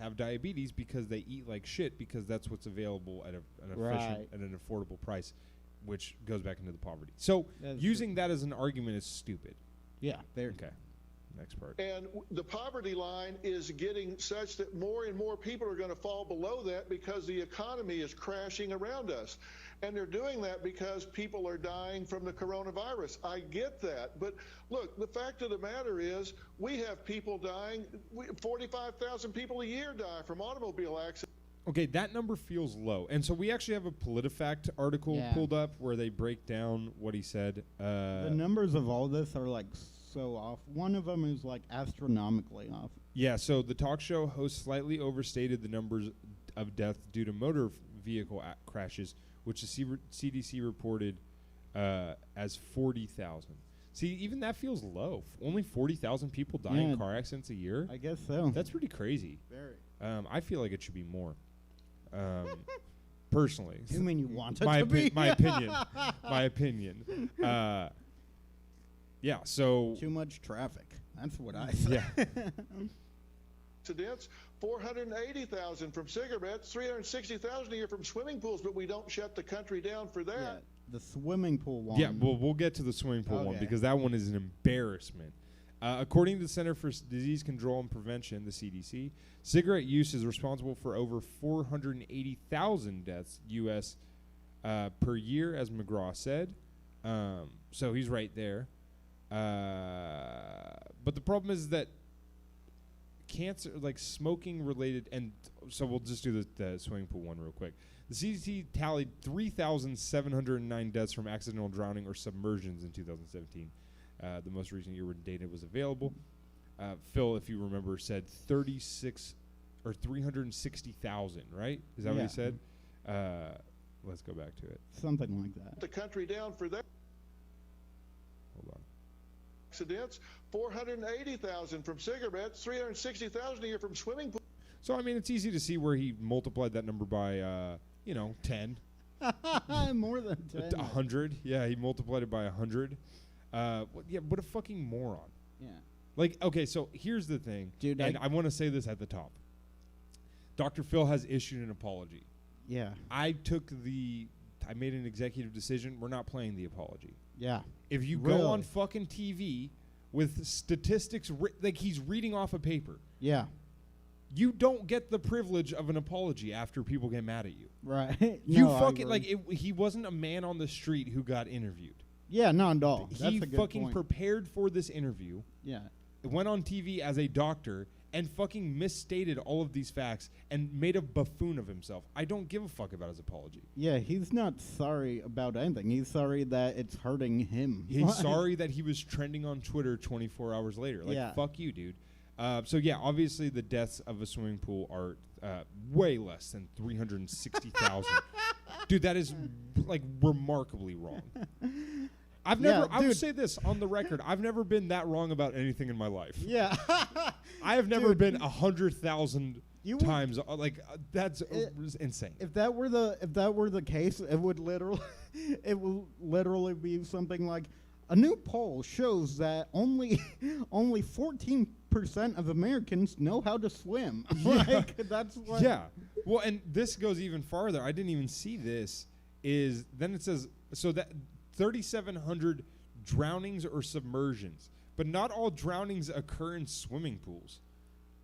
because they eat like shit, because that's what's available at Right. an affordable price, which goes back into the poverty. So That's using that as an argument is stupid. Yeah. There. Okay. Next part. And the poverty line is getting such that more and more people are going to fall below that because the economy is crashing around us. And they're doing that because people are dying from the coronavirus. I get that. But look, the fact of the matter is we have people dying. 45,000 people a year die from automobile accidents. Okay, that number feels low. And so we actually have a PolitiFact article Yeah. pulled up where they break down what he said. The numbers of all this are, so off. One of them is, astronomically off. Yeah, so the talk show host slightly overstated the numbers of death due to motor vehicle crashes, which the CDC reported as 40,000. See, even that feels low. Only 40,000 people die Yeah. in car accidents a year? I guess so. That's pretty crazy. very. I feel like it should be more. Personally. You mean you want it my to be? my opinion. My opinion. Yeah, so... Too much traffic. That's what I say. Yeah. Accidents, 480,000 from cigarettes, 360,000 a year from swimming pools, but we don't shut the country down for that. Yeah, the swimming pool one. Yeah, we'll get to the swimming pool one, Okay. because that one is an embarrassment. According to the Center for Disease Control and Prevention, the CDC, cigarette use is responsible for over 480,000 deaths U.S. Per year, as McGraw said. So he's right there. But the problem is that cancer, like smoking related, and so we'll just do the swimming pool one real quick. The CDC tallied 3,709 deaths from accidental drowning or submersions in 2017. The most recent year when data was available. Phil, if you remember, said 360,000, right? Is that what Yeah. he said? Let's go back to it. Something like that. The country down for that. Hold on. Accidents, 480,000 from cigarettes, 360,000 a year from swimming pools. So, I mean, it's easy to see where he multiplied that number by, 10. More than 10. 100. Yeah, he multiplied it by 100. What a fucking moron. Yeah. Like, okay, so here's the thing. Dude, and I want to say this at the top. Dr. Phil has issued an apology. Yeah. I made an executive decision. We're not playing the apology. Yeah. If you Really? go on fucking TV with statistics, like he's reading off a paper, Yeah. you don't get the privilege of an apology after people get mad at you. Right. You No, I fucking, agree. he wasn't a man on the street who got interviewed. Yeah, not at all. He That's a good fucking point. prepared for this interview, Yeah. went on TV as a doctor, and fucking misstated all of these facts and made a buffoon of himself. I don't give a fuck about his apology. Yeah, he's not sorry about anything. He's sorry that it's hurting him. He's sorry that he was trending on Twitter 24 hours later. Like, Yeah. fuck you, dude. So, yeah, obviously the deaths of a swimming pool are way less than 360,000. Dude, that is like remarkably wrong. I've Yeah, never. I will dude. say this on the record. I've never been that wrong about anything in my life. Yeah. I have never Dude, been 100,000 You would- times. That's It- insane. If that were the case, it would literally be something like a new poll shows that only 14% of Americans know how to swim. Like that's what. Yeah. Well, and this goes even farther. I didn't even see this. Then it says so that 3,700 drownings or submersions, but not all drownings occur in swimming pools.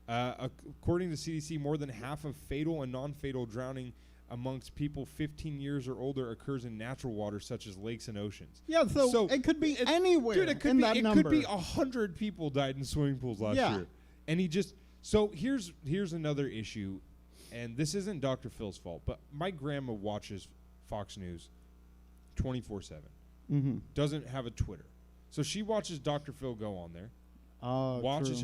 According to CDC, more than half of fatal and non-fatal drowning amongst people 15 years or older occurs in natural water, such as lakes and oceans. Yeah, so it could be anywhere. Dude, it could in be. that It number. could be 100 people died in swimming pools last Yeah. year, and he just. So here's another issue, and this isn't Dr. Phil's fault, but my grandma watches Fox News 24/7. Mm-hmm. Doesn't have a Twitter, so she watches Dr. Phil go on there, watches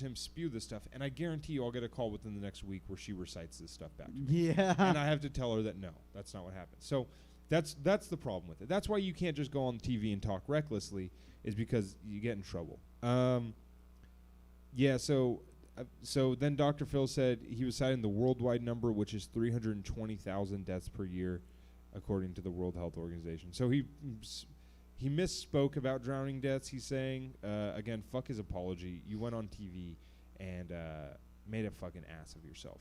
him spew this stuff, and I guarantee you I'll get a call within the next week where she recites this stuff back to me. Yeah. And I have to tell her that no, that's not what happened. So that's the problem with it. That's why you can't just go on TV and talk recklessly, is because you get in trouble. Yeah. So then Dr. Phil said he was citing the worldwide number, which is 320,000 deaths per year, according to the World Health Organization. So he misspoke about drowning deaths. He's saying, again, fuck his apology. You went on TV and made a fucking ass of yourself.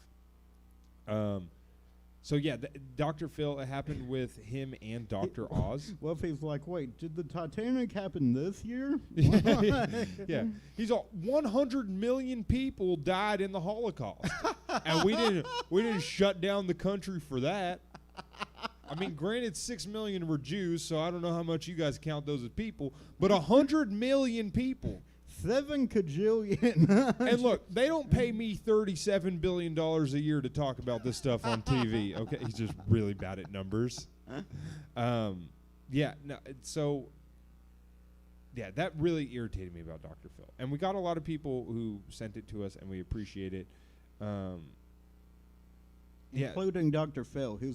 So yeah, Dr. Phil, it happened with him and Dr. Oz. What if he's like, wait, did the Titanic happen this year? Yeah, he's all 100 million people died in the Holocaust, and we didn't shut down the country for that. I mean, granted, 6 million were Jews, so I don't know how much you guys count those as people, but 100 million people. 7 kajillion. And look, they don't pay me $37 billion a year to talk about this stuff on TV. Okay, he's just really bad at numbers. Yeah, no, so yeah, that really irritated me about Dr. Phil. And we got a lot of people who sent it to us, and we appreciate it. Yeah. Including Dr. Phil, he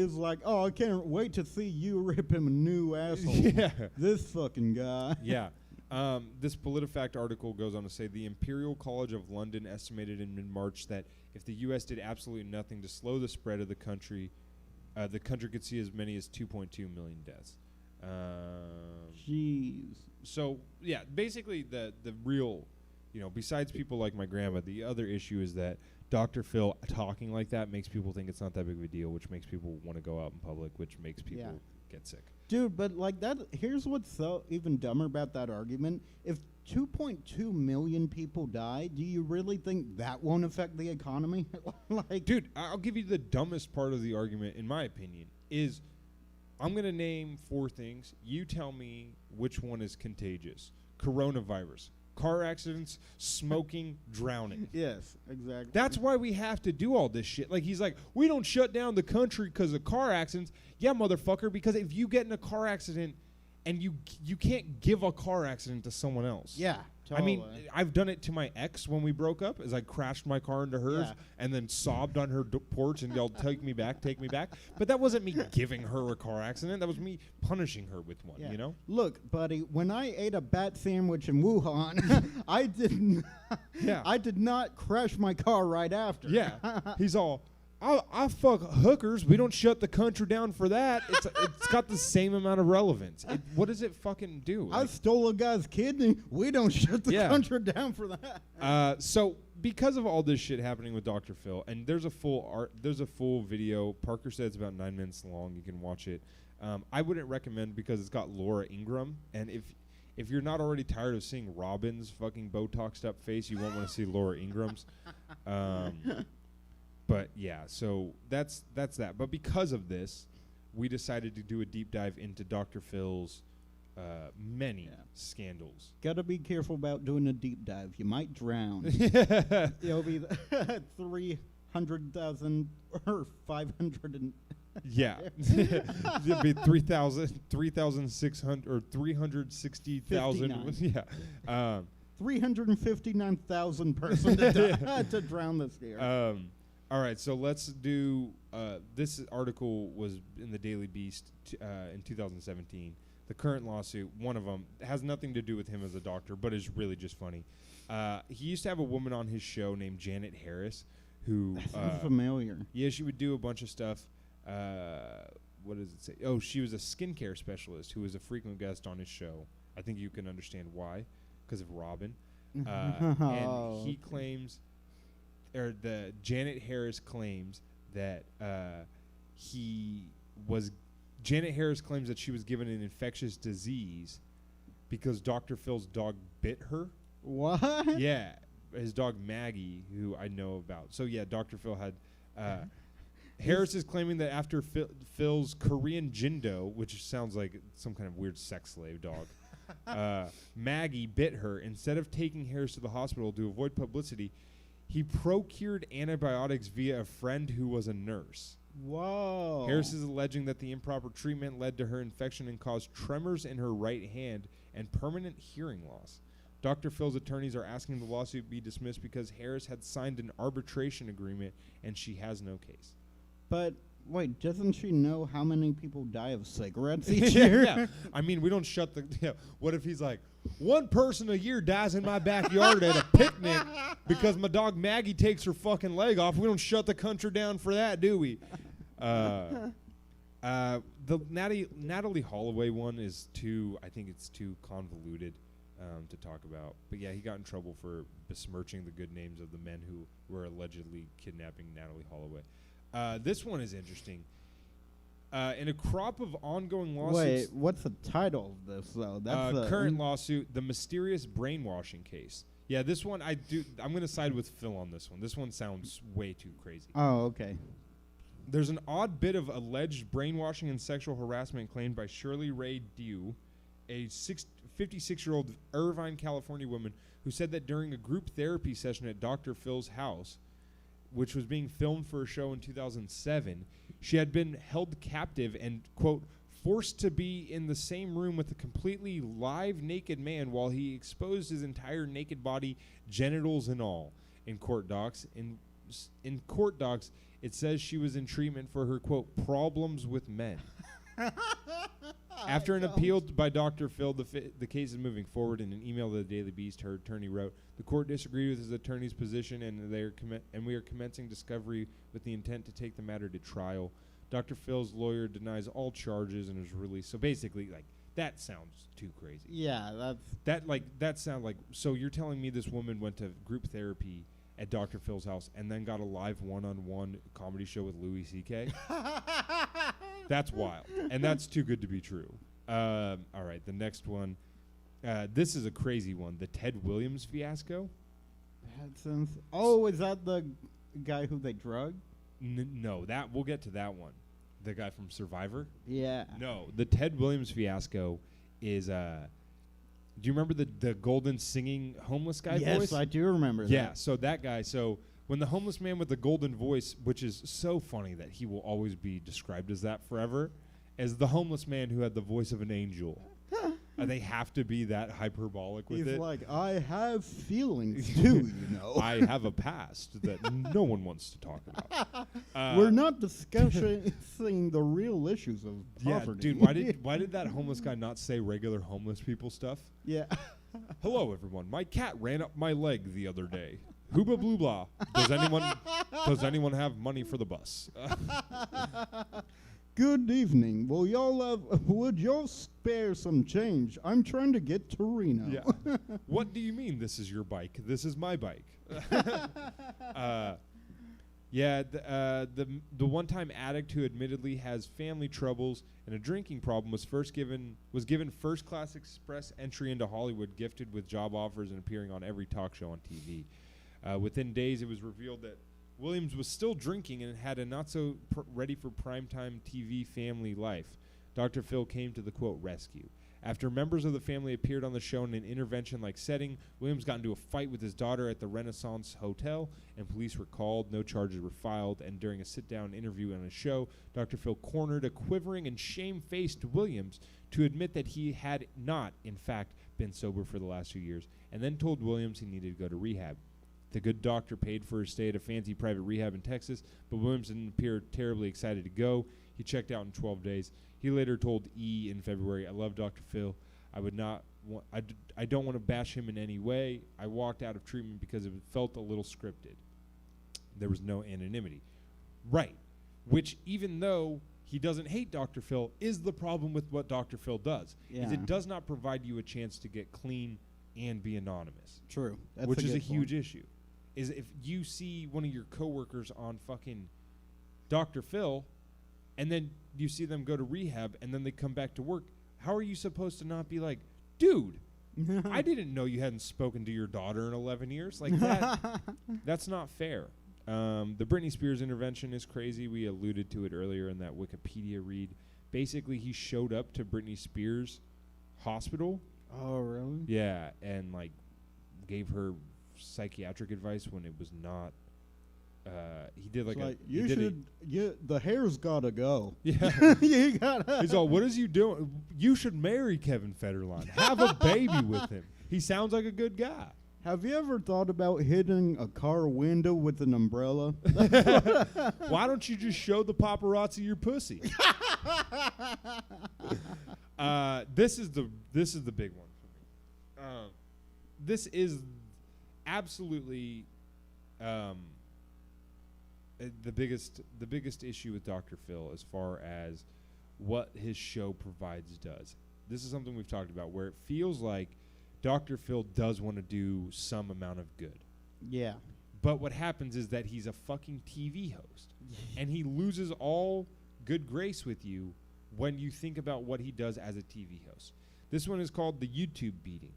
was like, oh, I can't wait to see you rip him a new asshole. Yeah. This fucking guy. Yeah. This PolitiFact article goes on to say the Imperial College of London estimated in mid-March that if the U.S. did absolutely nothing to slow the spread of the country could see as many as 2.2 million deaths. Jeez. So, yeah, basically the real, besides people like my grandma, the other issue is that Dr. Phil talking like that makes people think it's not that big of a deal, which makes people want to go out in public, which makes people get sick. Dude, but like that, here's what's so even dumber about that argument. If 2.2 million people die, do you really think that won't affect the economy? Like, Dude, I'll give you the dumbest part of the argument, in my opinion, is I'm going to name 4 things. You tell me which one is contagious. Coronavirus, car accidents, smoking, drowning. yes, exactly. That's why we have to do all this shit. Like, he's like, we don't shut down the country because of car accidents. Yeah, motherfucker, because if you get in a car accident and you can't give a car accident to someone else. yeah. I mean, totally. I've done it to my ex when we broke up, as I crashed my car into hers Yeah. and then sobbed on her porch and yelled, take me back, take me back. But that wasn't me giving her a car accident. That was me punishing her with one, Yeah. you know? Look, buddy, when I ate a bat sandwich in Wuhan, I didn't. Yeah. I did not crash my car right after. Yeah. He's all, I fuck hookers. We don't shut the country down for that. It's got the same amount of relevance. What does it fucking do? I Like, stole a guy's kidney. We don't shut the Yeah. country down for that. so because of all this shit happening with Dr. Phil, and there's a full video. Parker said it's about 9 minutes long. You can watch it. I wouldn't recommend because it's got Laura Ingraham, and if you're not already tired of seeing Robin's fucking Botoxed up face, you won't want to see Laura Ingram's. But yeah, so that's that. But because of this, we decided to do a deep dive into Dr. Phil's many scandals. Gotta be careful about doing a deep dive. You might drown. It'll be 300,000 or 500 and Yeah. It'd be 3,600 or 360,000. 59. Yeah. 359,000 person to drown this year. All right, so let's do. This article was in the Daily Beast in 2017. The current lawsuit, one of them, has nothing to do with him as a doctor, but is really just funny. He used to have a woman on his show named Janet Harris, who Sounds familiar. yeah, she would do a bunch of stuff. What does it say? Oh, she was a skincare specialist who was a frequent guest on his show. I think you can understand why, because of Robin. And he claims, or the Janet Harris claims that Janet Harris claims that she was given an infectious disease because Dr. Phil's dog bit her. What? Yeah, his dog Maggie, who I know about. So yeah, Dr. Phil had. Harris is claiming that after Phil's Korean Jindo, which sounds like some kind of weird sex slave dog, Maggie bit her. Instead of taking Harris to the hospital to avoid publicity, he procured antibiotics via a friend who was a nurse. Whoa. Harris is alleging that the improper treatment led to her infection and caused tremors in her right hand and permanent hearing loss. Dr. Phil's attorneys are asking the lawsuit be dismissed because Harris had signed an arbitration agreement and she has no case. But wait, doesn't she know how many people die of cigarettes each year? Yeah. I mean, we don't shut the. Yeah. What if he's like, one person a year dies in my backyard at a picnic because my dog Maggie takes her fucking leg off? We don't shut the country down for that, do we? The Natalie Holloway one is too. I think it's too convoluted to talk about. But yeah, he got in trouble for besmirching the good names of the men who were allegedly kidnapping Natalie Holloway. This one is interesting. In a crop of ongoing lawsuits... Wait, what's the title of this, though? That's the current lawsuit, The Mysterious Brainwashing Case. Yeah, this one, I'm going to side with Phil on this one. This one sounds way too crazy. Oh, okay. There's an odd bit of alleged brainwashing and sexual harassment claimed by Shirley Ray Dew, a 56-year-old Irvine, California woman who said that during a group therapy session at Dr. Phil's house, which was being filmed for a show in 2007, she had been held captive and, quote, forced to be in the same room with a completely live naked man while he exposed his entire naked body, genitals and all, in court docs. In court docs, it says she was in treatment for her, quote, problems with men. After an appeal by Dr. Phil, the case is moving forward. In an email to the Daily Beast, her attorney wrote, "The court disagreed with his attorney's position, and we are commencing discovery with the intent to take the matter to trial. Dr. Phil's lawyer denies all charges and is released." So basically, like, that sounds too crazy. Yeah, That sounds like, so you're telling me this woman went to group therapy at Dr. Phil's house and then got a live one-on-one comedy show with Louis C.K.? That's wild. And that's too good to be true. All right, the next one. This is a crazy one. The Ted Williams fiasco. that sounds... Oh, is that the guy who they drugged? No, that we'll get to that one. The guy from Survivor? Yeah. No, the Ted Williams fiasco is... do you remember the golden singing homeless guy voice? Yes, I do remember that. Yeah, so that guy... So when the homeless man with the golden voice, which is so funny that he will always be described as that forever, as the homeless man who had the voice of an angel. They have to be that hyperbolic with He's it. like, I have feelings too, you know. I have a past that no one wants to talk about. We're not discussing the real issues of Yeah, poverty. dude, why did that homeless guy not say regular homeless people stuff? Yeah. Hello, everyone. My cat ran up my leg the other day. Hooba blue blah. Does anyone have money for the bus? Good evening. Would y'all spare some change? I'm trying to get to Reno. Yeah. What do you mean this is your bike? This is my bike. Yeah, the one-time addict who admittedly has family troubles and a drinking problem was given first-class express entry into Hollywood, gifted with job offers and appearing on every talk show on TV. Within days, it was revealed that Williams was still drinking and had a not-so-ready-for-primetime TV family life. Dr. Phil came to the, quote, rescue. After members of the family appeared on the show in an intervention-like setting, Williams got into a fight with his daughter at the Renaissance Hotel, and police were called. No charges were filed, and during a sit-down interview on a show, Dr. Phil cornered a quivering and shame-faced Williams to admit that he had not, in fact, been sober for the last few years, and then told Williams he needed to go to rehab. The good doctor paid for his stay at a fancy private rehab in Texas, but Williams didn't appear terribly excited to go. He checked out in 12 days. He later told E! in February, "I love Dr. Phil. I would not. I don't want to bash him in any way. I walked out of treatment because it felt a little scripted. There was no anonymity." Right. Which, even though he doesn't hate Dr. Phil, is the problem with what Dr. Phil does. Is Yeah. it does not provide you a chance to get clean and be anonymous, True. That's which is a good huge point. issue. Is if you see one of your coworkers on fucking Dr. Phil, and then you see them go to rehab, and then they come back to work, how are you supposed to not be like, dude, I didn't know you hadn't spoken to your daughter in 11 years? Like that, that's not fair. The Britney Spears intervention is crazy. We alluded to it earlier in that Wikipedia read. Basically, he showed up to Britney Spears' hospital. Oh, really? Yeah, and like gave her psychiatric advice when it was not. He did like It's a. like, he you did a- should. The hair's gotta go. Yeah. You gotta. He's all, "What is you doing? You should marry Kevin Federline. Have a baby with him. He sounds like a good guy." Have you ever thought about hitting a car window with an umbrella? Why don't you just show the paparazzi your pussy? This is the big one for me. This is absolutely the biggest issue with Dr. Phil as far as what his show provides does. This is something we've talked about where it feels like Dr. Phil does want to do some amount of good. Yeah. But what happens is that he's a fucking TV host. And he loses all good grace with you when you think about what he does as a TV host. This one is called The YouTube Beating.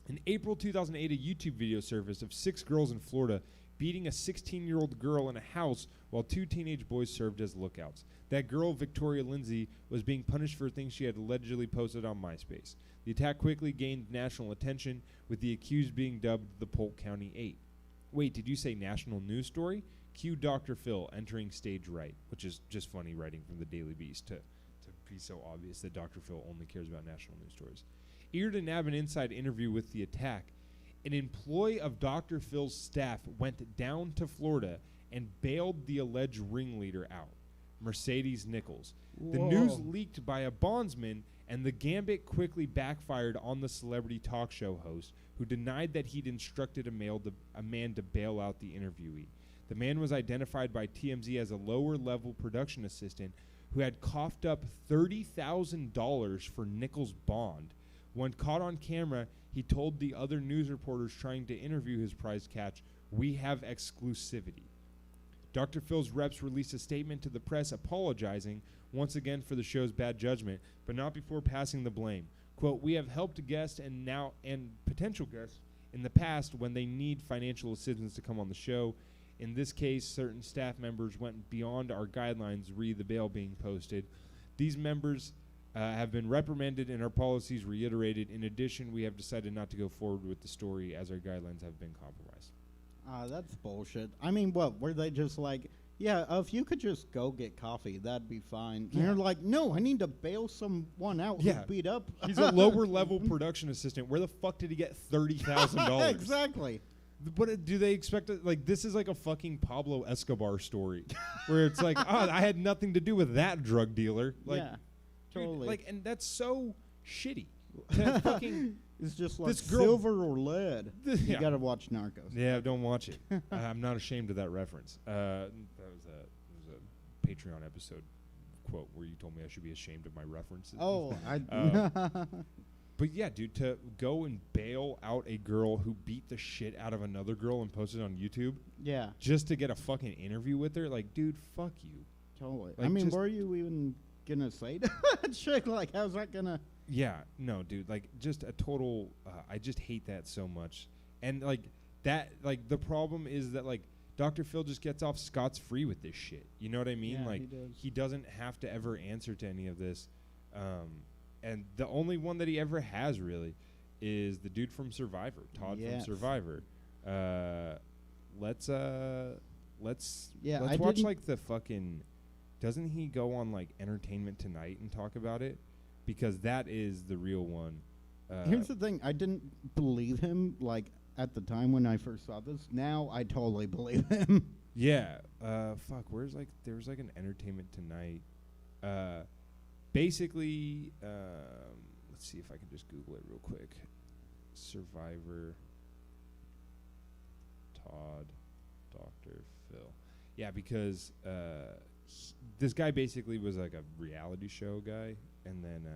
In April 2008, a YouTube video surfaced of 6 girls in Florida beating a 16-year-old girl in a house while 2 teenage boys served as lookouts. That girl, Victoria Lindsay, was being punished for things she had allegedly posted on MySpace. The attack quickly gained national attention, with the accused being dubbed the Polk County 8. Wait, did you say national news story? Cue Dr. Phil entering stage right, which is just funny writing from the Daily Beast to be so obvious that Dr. Phil only cares about national news stories. Eager to nab an inside interview with the attack, an employee of Dr. Phil's staff went down to Florida and bailed the alleged ringleader out, Mercedes Nichols. The news Whoa. leaked by a bondsman, and the gambit quickly backfired on the celebrity talk show host, who denied that he'd instructed a man to bail out the interviewee. The man was identified by TMZ as a lower-level production assistant who had coughed up $30,000 for Nichols' bond. When caught on camera, he told the other news reporters trying to interview his prize catch, "We have exclusivity." Dr. Phil's reps released a statement to the press apologizing once again for the show's bad judgment, but not before passing the blame. Quote, "We have helped guests and potential guests in the past when they need financial assistance to come on the show. In this case, certain staff members went beyond our guidelines, read the bail being posted. These members have been reprimanded and our policies reiterated. In addition, we have decided not to go forward with the story as our guidelines have been compromised." That's bullshit. I mean, what? Were they just like, yeah, if you could just go get coffee, that'd be fine. Yeah. And they're like, no, I need to bail someone out Yeah. who beat up. He's a lower-level production assistant. Where the fuck did he get $30,000? Exactly. But do they expect it? Like, this is like a fucking Pablo Escobar story, where it's like, oh, I had nothing to do with that drug dealer. Like, yeah, dude, totally. like, and that's so shitty. To fucking It's just like this girl- silver or lead. You Yeah. gotta watch Narcos. Yeah, don't watch it. I'm not ashamed of that reference. That was a Patreon episode quote where you told me I should be ashamed of my references. Oh, I. But yeah, dude, to go and bail out a girl who beat the shit out of another girl and post it on YouTube yeah, just to get a fucking interview with her, like, dude, fuck you. totally. I Like, mean, just- were you even gonna say that shit? Like, how's that gonna? Yeah, no, dude, like, just a total, I just hate that so much. And, like, that, like, the problem is that, like, Dr. Phil just gets off scotch-free with this shit. You know what I mean? Yeah, like, he does. he doesn't have to ever answer to any of this. And the only one that he ever has, really, is the dude from Survivor, Todd Yes. from Survivor. Let's Yeah, I watch, didn't- like, the fucking, doesn't he go on, like, Entertainment Tonight and talk about it? Because that is the real one. Here's the thing: I didn't believe him. Like, at the time when I first saw this. Now I totally believe him. Yeah. Fuck. There was like an Entertainment Tonight. Basically, let's see if I can just Google it real quick. Survivor. Todd, Dr. Phil. Yeah, because this guy basically was like a reality show guy, and then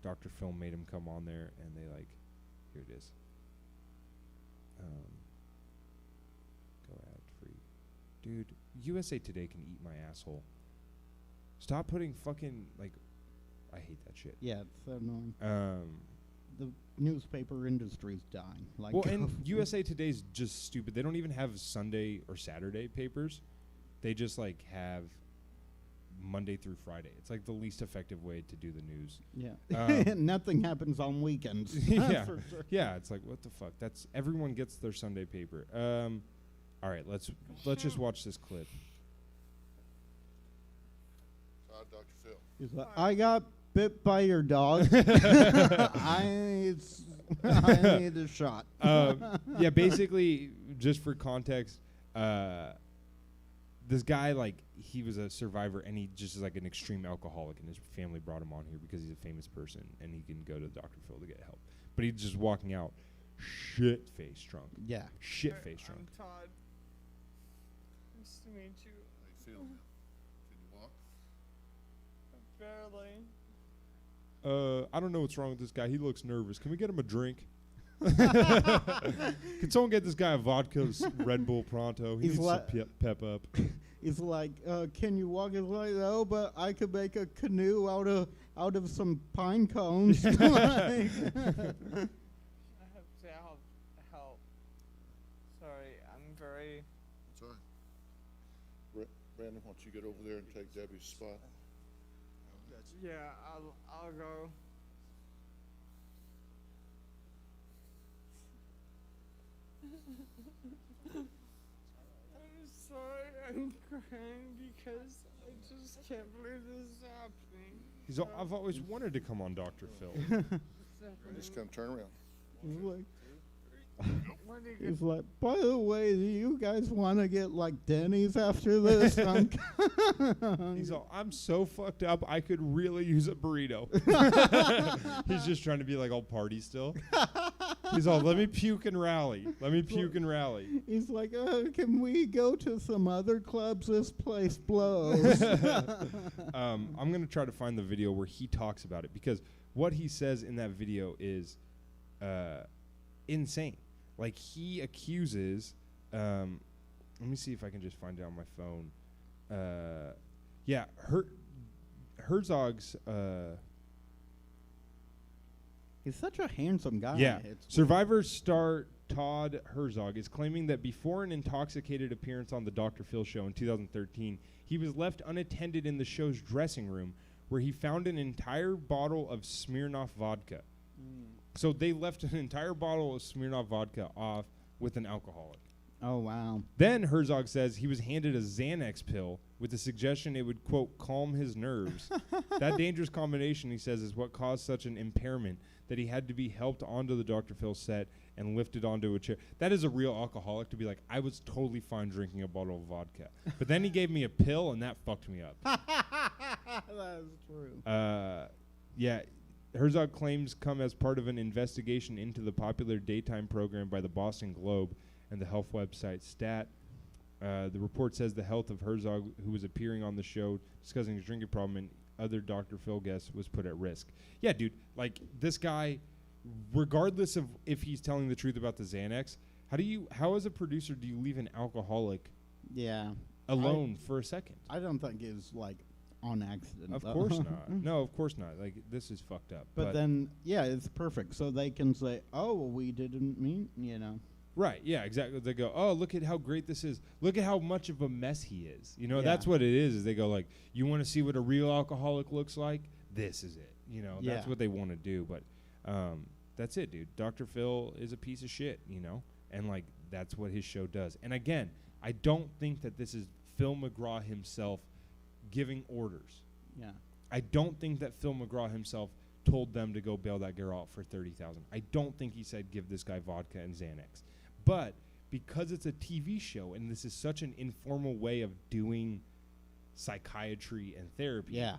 Dr. Phil made him come on there, and they like, here it is. Go ad free. Dude, USA Today can eat my asshole. Stop putting fucking, like, I hate that shit. Yeah, it's so annoying. The newspaper industry's dying. Like, Well, and USA Today's just stupid. They don't even have Sunday or Saturday papers. They just, like, have Monday through Friday. It's, like, the least effective way to do the news. yeah, nothing happens on weekends. Yeah. for sure. Yeah, it's like, what the fuck? That's everyone gets their Sunday paper. All right, let's just watch this clip. Dr. Phil. He's like, I got bit by your dog. I need a shot. Yeah, basically, just for context, this guy, like, he was a survivor, and he just is like an extreme alcoholic, and his family brought him on here because he's a famous person, and he can go to Dr. Phil to get help. But he's just walking out shit-faced drunk. Yeah. Shit-faced drunk. I'm Todd. Nice to meet you. How you feeling? Can you walk? Barely. I don't know what's wrong with this guy. He looks nervous. Can we get him a drink? Can someone get this guy a vodka Red Bull pronto? He He's needs li- to pep up. He's like, can you walk? He's like, no, but I could make a canoe out of some pine cones. Like, I have to help. Sorry, I'm very. It's all right. Brandon, why don't you get over there and take Debbie's spot? Yeah, I'll go. I'm sorry, I'm crying because I just can't believe this is happening. I've always wanted to come on Dr. Phil. Just come turn around. he's like, What do you he's like, by the way, do you guys want to get like Denny's after this? He's all, I'm so fucked up, I could really use a burrito. He's just trying to be like all party still. He's all, let me puke and rally. Let me puke and rally. He's like, can we go to some other clubs? This place blows. I'm going to try to find the video where he talks about it, because what he says in that video is insane. Like, he accuses, let me see if I can just find it on my phone. Yeah, Herzog's, He's such a handsome guy. yeah, It's Survivor star Todd Herzog is claiming that before an intoxicated appearance on the Dr. Phil show in 2013, he was left unattended in the show's dressing room, where he found an entire bottle of Smirnoff vodka. So they left an entire bottle of Smirnoff vodka off with an alcoholic. Oh, wow. Then Herzog says he was handed a Xanax pill with the suggestion it would, quote, calm his nerves. That dangerous combination, he says, is what caused such an impairment that he had to be helped onto the Dr. Phil set and lifted onto a chair. That is a real alcoholic to be like, I was totally fine drinking a bottle of vodka. But then he gave me a pill, and that fucked me up. That is true. Yeah, Herzog claims come as part of an investigation into the popular daytime program by the Boston Globe and the health website Stat. The report says the health of Herzog, who was appearing on the show discussing his drinking problem, and other Dr. Phil guests was put at risk. Yeah, dude, like, this guy, regardless of if he's telling the truth about the Xanax, how as a producer do you leave an alcoholic Yeah. alone for a second? I don't think it's like on accident. Of though. course not. No, of course not. Like, this is fucked up. But then, yeah, it's perfect. So they can say, oh, well, we didn't mean, Right, yeah, exactly. They go, oh, look at how great this is. Look at how much of a mess he is. You know, Yeah. that's what it is they go like, you want to see what a real alcoholic looks like? This is it. You know, that's Yeah. what they want to do. But that's it, dude. Dr. Phil is a piece of shit, you know? And, like, that's what his show does. And, again, I don't think that this is Phil McGraw himself giving orders. Yeah. I don't think that Phil McGraw himself told them to go bail that girl out for $30,000. I don't think he said give this guy vodka and Xanax. But because it's a TV show and this is such an informal way of doing psychiatry and therapy, Yeah.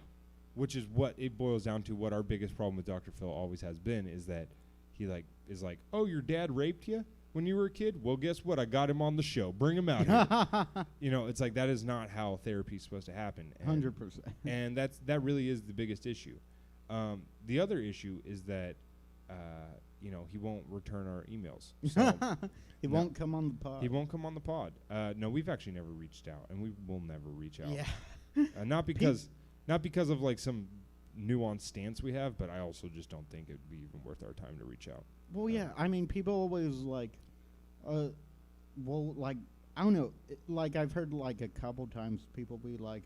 which is what it boils down to. What our biggest problem with Dr. Phil always has been is that he is like, oh, your dad raped you when you were a kid? Well, guess what? I got him on the show. Bring him out here. You know, it's like that is not how therapy is supposed to happen. And 100%. and that really is the biggest issue. The other issue is that you know, he won't return our emails. So He No. won't come on the pod. he won't come on the pod. No, we've actually never reached out, and we will never reach out. Yeah. Not because of like some nuanced stance we have, but I also just don't think it'd be even worth our time to reach out. Well, yeah. I mean, people always like, well, like, I don't know. Like, I've heard like a couple times people be like,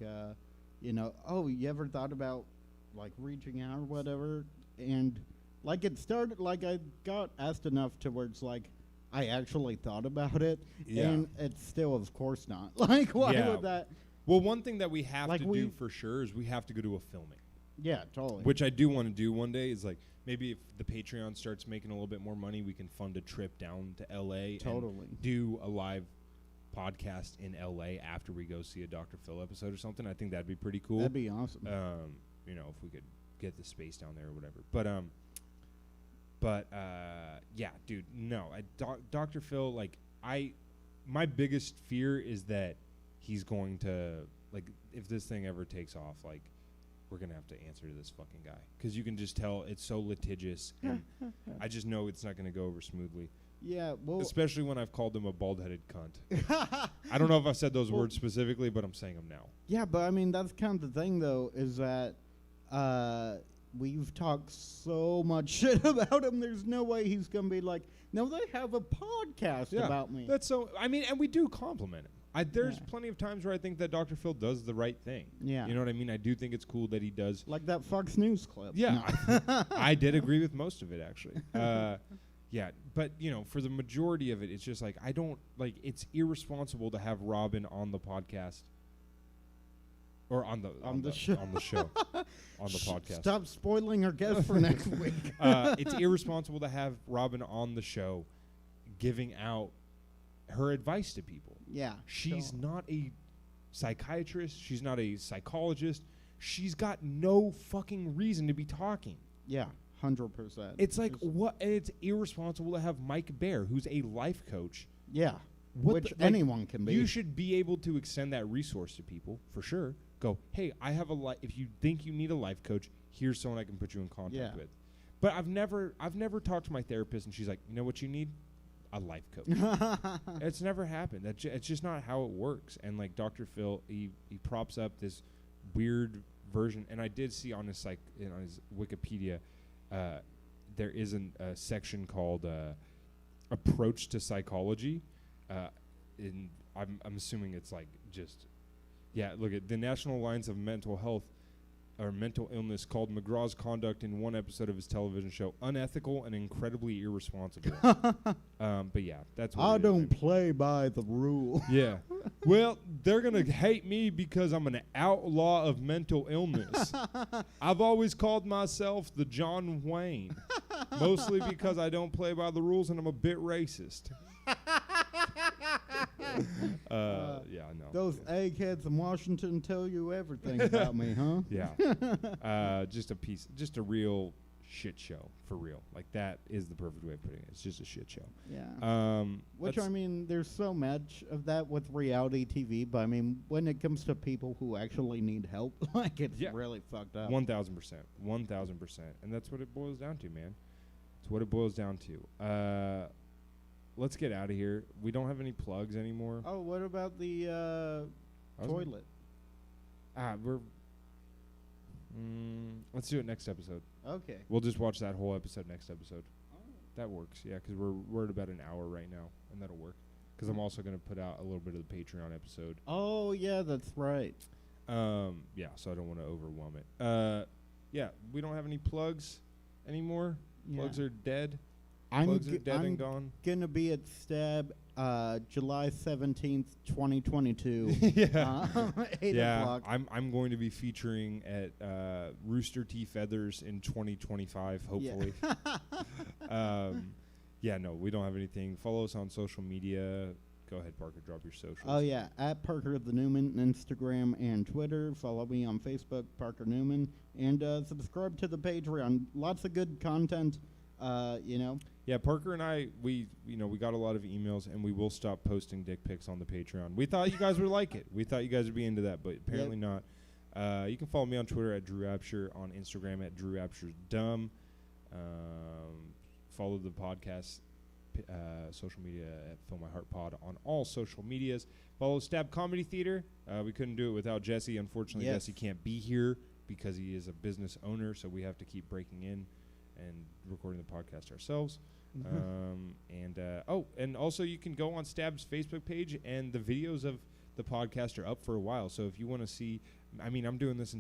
you know, oh, you ever thought about like reaching out or whatever? And like, it started like I got asked enough to where it's like I actually thought about it, Yeah. and it's still, of course, not. Like, why Yeah. would that? Well, one thing that we have Like to we- do for sure is we have to go to a filming, Yeah, totally. which I do want to do one day. Is like maybe if the Patreon starts making a little bit more money, we can fund a trip down to LA Totally. and do a live podcast in LA after we go see a Dr. Phil episode or something. I think that'd be pretty cool. That'd be awesome. You know, if we could get the space down there or whatever. But yeah, dude, no. Dr. Phil, like, my biggest fear is that he's going to, like, if this thing ever takes off, like, we're going to have to answer to this fucking guy. Because you can just tell it's so litigious. And I just know it's not going to go over smoothly. Yeah, well, Especially when I've called him a bald-headed cunt. I don't know if I said those words specifically, but I'm saying them now. yeah, but I mean, that's kind of the thing, though, is that we've talked so much shit about him. There's no way he's gonna be like, no, they have a podcast about me. That's so. I mean, and we do compliment him. There's Yeah. plenty of times where I think that Dr. Phil does the right thing. Yeah. You know what I mean? I do think it's cool that he does. Like that Fox News clip. Yeah. I did agree with most of it, actually. Yeah. But, you know, for the majority of it, it's just like, I don't, like, it's irresponsible to have Robin on the podcast. Or on the show. On the show. On the podcast. Stop spoiling our guest for next week. It's irresponsible to have Robin on the show giving out her advice to people. Yeah. She's sure. not a psychiatrist. She's not a psychologist. She's got no fucking reason to be talking. Yeah, 100%. It's like, what? And it's irresponsible to have Mike Bear, who's a life coach. Yeah. What Which the- like, anyone can be. You should be able to extend that resource to people, for sure. Go, hey, I have a if you think you need a life coach, here's someone I can put you in contact Yeah. with. But I've never talked to my therapist and she's like, you know what you need? A life coach. It's never happened. It's just not how it works. And like Dr. Phil, he props up this weird version. And I did see on his on his Wikipedia, there is a section called "Approach to Psychology." I'm assuming it's like just. Yeah, look at the National Alliance of Mental Health or Mental Illness called McGraw's conduct in one episode of his television show unethical and incredibly irresponsible. But yeah, that's what I it is, don't baby. play by the rule. Yeah. Well, they're going to hate me because I'm an outlaw of mental illness. I've always called myself the John Wayne, mostly because I don't play by the rules and I'm a bit racist. Yeah, no. Those eggheads in Washington tell you everything about me, huh? Yeah. Just a real shit show, for real. Like, that is the perfect way of putting it. It's just a shit show. Yeah. Which, let's- I mean, there's so much of that with reality TV, but I mean, when it comes to people who actually need help, like, it's Yeah. really fucked up. 1,000%. 1,000%. And that's what it boils down to, man. It's what it boils down to. Let's get out of here. We don't have any plugs anymore. Oh, what about the I was- toilet? Let's do it next episode. Okay. We'll just watch that whole episode next episode. That works, yeah, because we're at about an hour right now, and that'll work. Because I'm also going to put out a little bit of the Patreon episode. Oh, yeah, that's right. Yeah, so I don't want to overwhelm it. Yeah, we don't have any plugs anymore. Yeah. Plugs are dead. Plugs are dead and gone. Gonna be at Stab July 17th, 2022. Yeah. 8 Yeah, o'clock. I'm going to be featuring at Rooster T. Feathers in 2025, hopefully. Yeah, no, we don't have anything. Follow us on social media. Go ahead, Parker, drop your socials. Oh, yeah. At Parker the Newman, Instagram and Twitter. Follow me on Facebook, Parker Newman. And subscribe to the Patreon. Lots of good content, you know. Yeah, Parker and I, we got a lot of emails, and we will stop posting dick pics on the Patreon. We thought you guys would like it. We thought you guys would be into that, but apparently not. You can follow me on Twitter at Drew Absher, on Instagram at Drew Absher's Dumb. Follow the podcast social media at Fill My Heart Pod on all social medias. Follow Stab Comedy Theater. We couldn't do it without Jesse. Unfortunately, Yes. Jesse can't be here because he is a business owner, so we have to keep breaking in and recording the podcast ourselves. And also you can go on Stab's Facebook page, and the videos of the podcast are up for a while. So if you want to see, I mean, I'm doing this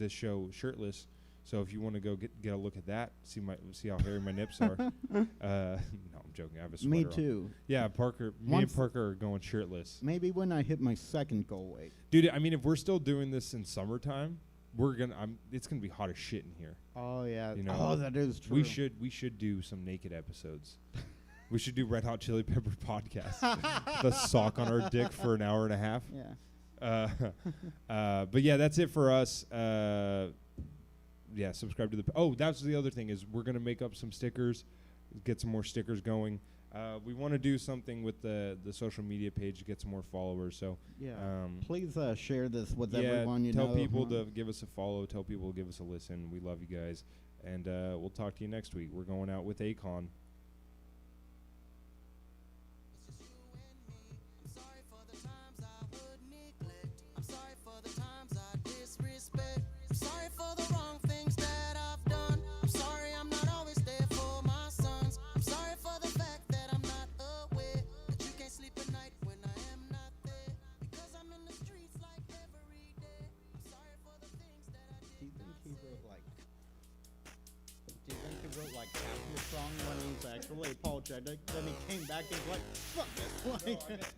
show shirtless. So if you want to go get a look at that, see how hairy my nips are. No, I'm joking. I have a sweater Me on. too. Yeah, Parker. Me and Parker are going shirtless. Maybe when I hit my second goal weight. Dude, I mean, if we're still doing this in summertime, it's gonna be hot as shit in here. Oh, yeah. You know, oh, that is true. We should do some naked episodes. We should do Red Hot Chili Pepper podcast. The sock on our dick for an hour and a half. Yeah. But yeah, that's it for us. Yeah, subscribe to the. Oh, that's the other thing is we're gonna make up some stickers, get some more stickers going. We want to do something with the social media page to get some more followers. So Yeah. Please share this with yeah, everyone you tell know. people to give us a follow. Tell people to give us a listen. We love you guys, and we'll talk to you next week. We're going out with Akon. I'm sorry for the times I would neglect. I'm sorry for the times I disrespect. I'm sorry for the wrong things that I've done. I'm sorry I'm not always there for my sons. I'm sorry for the fact that I'm not aware that you can't sleep at night when I am not there. Because I'm in the streets like every day. I'm sorry for the things that I did. Do you think he wrote like half the song when he was actually apologetic? Then he came back and was like, fuck it. Like,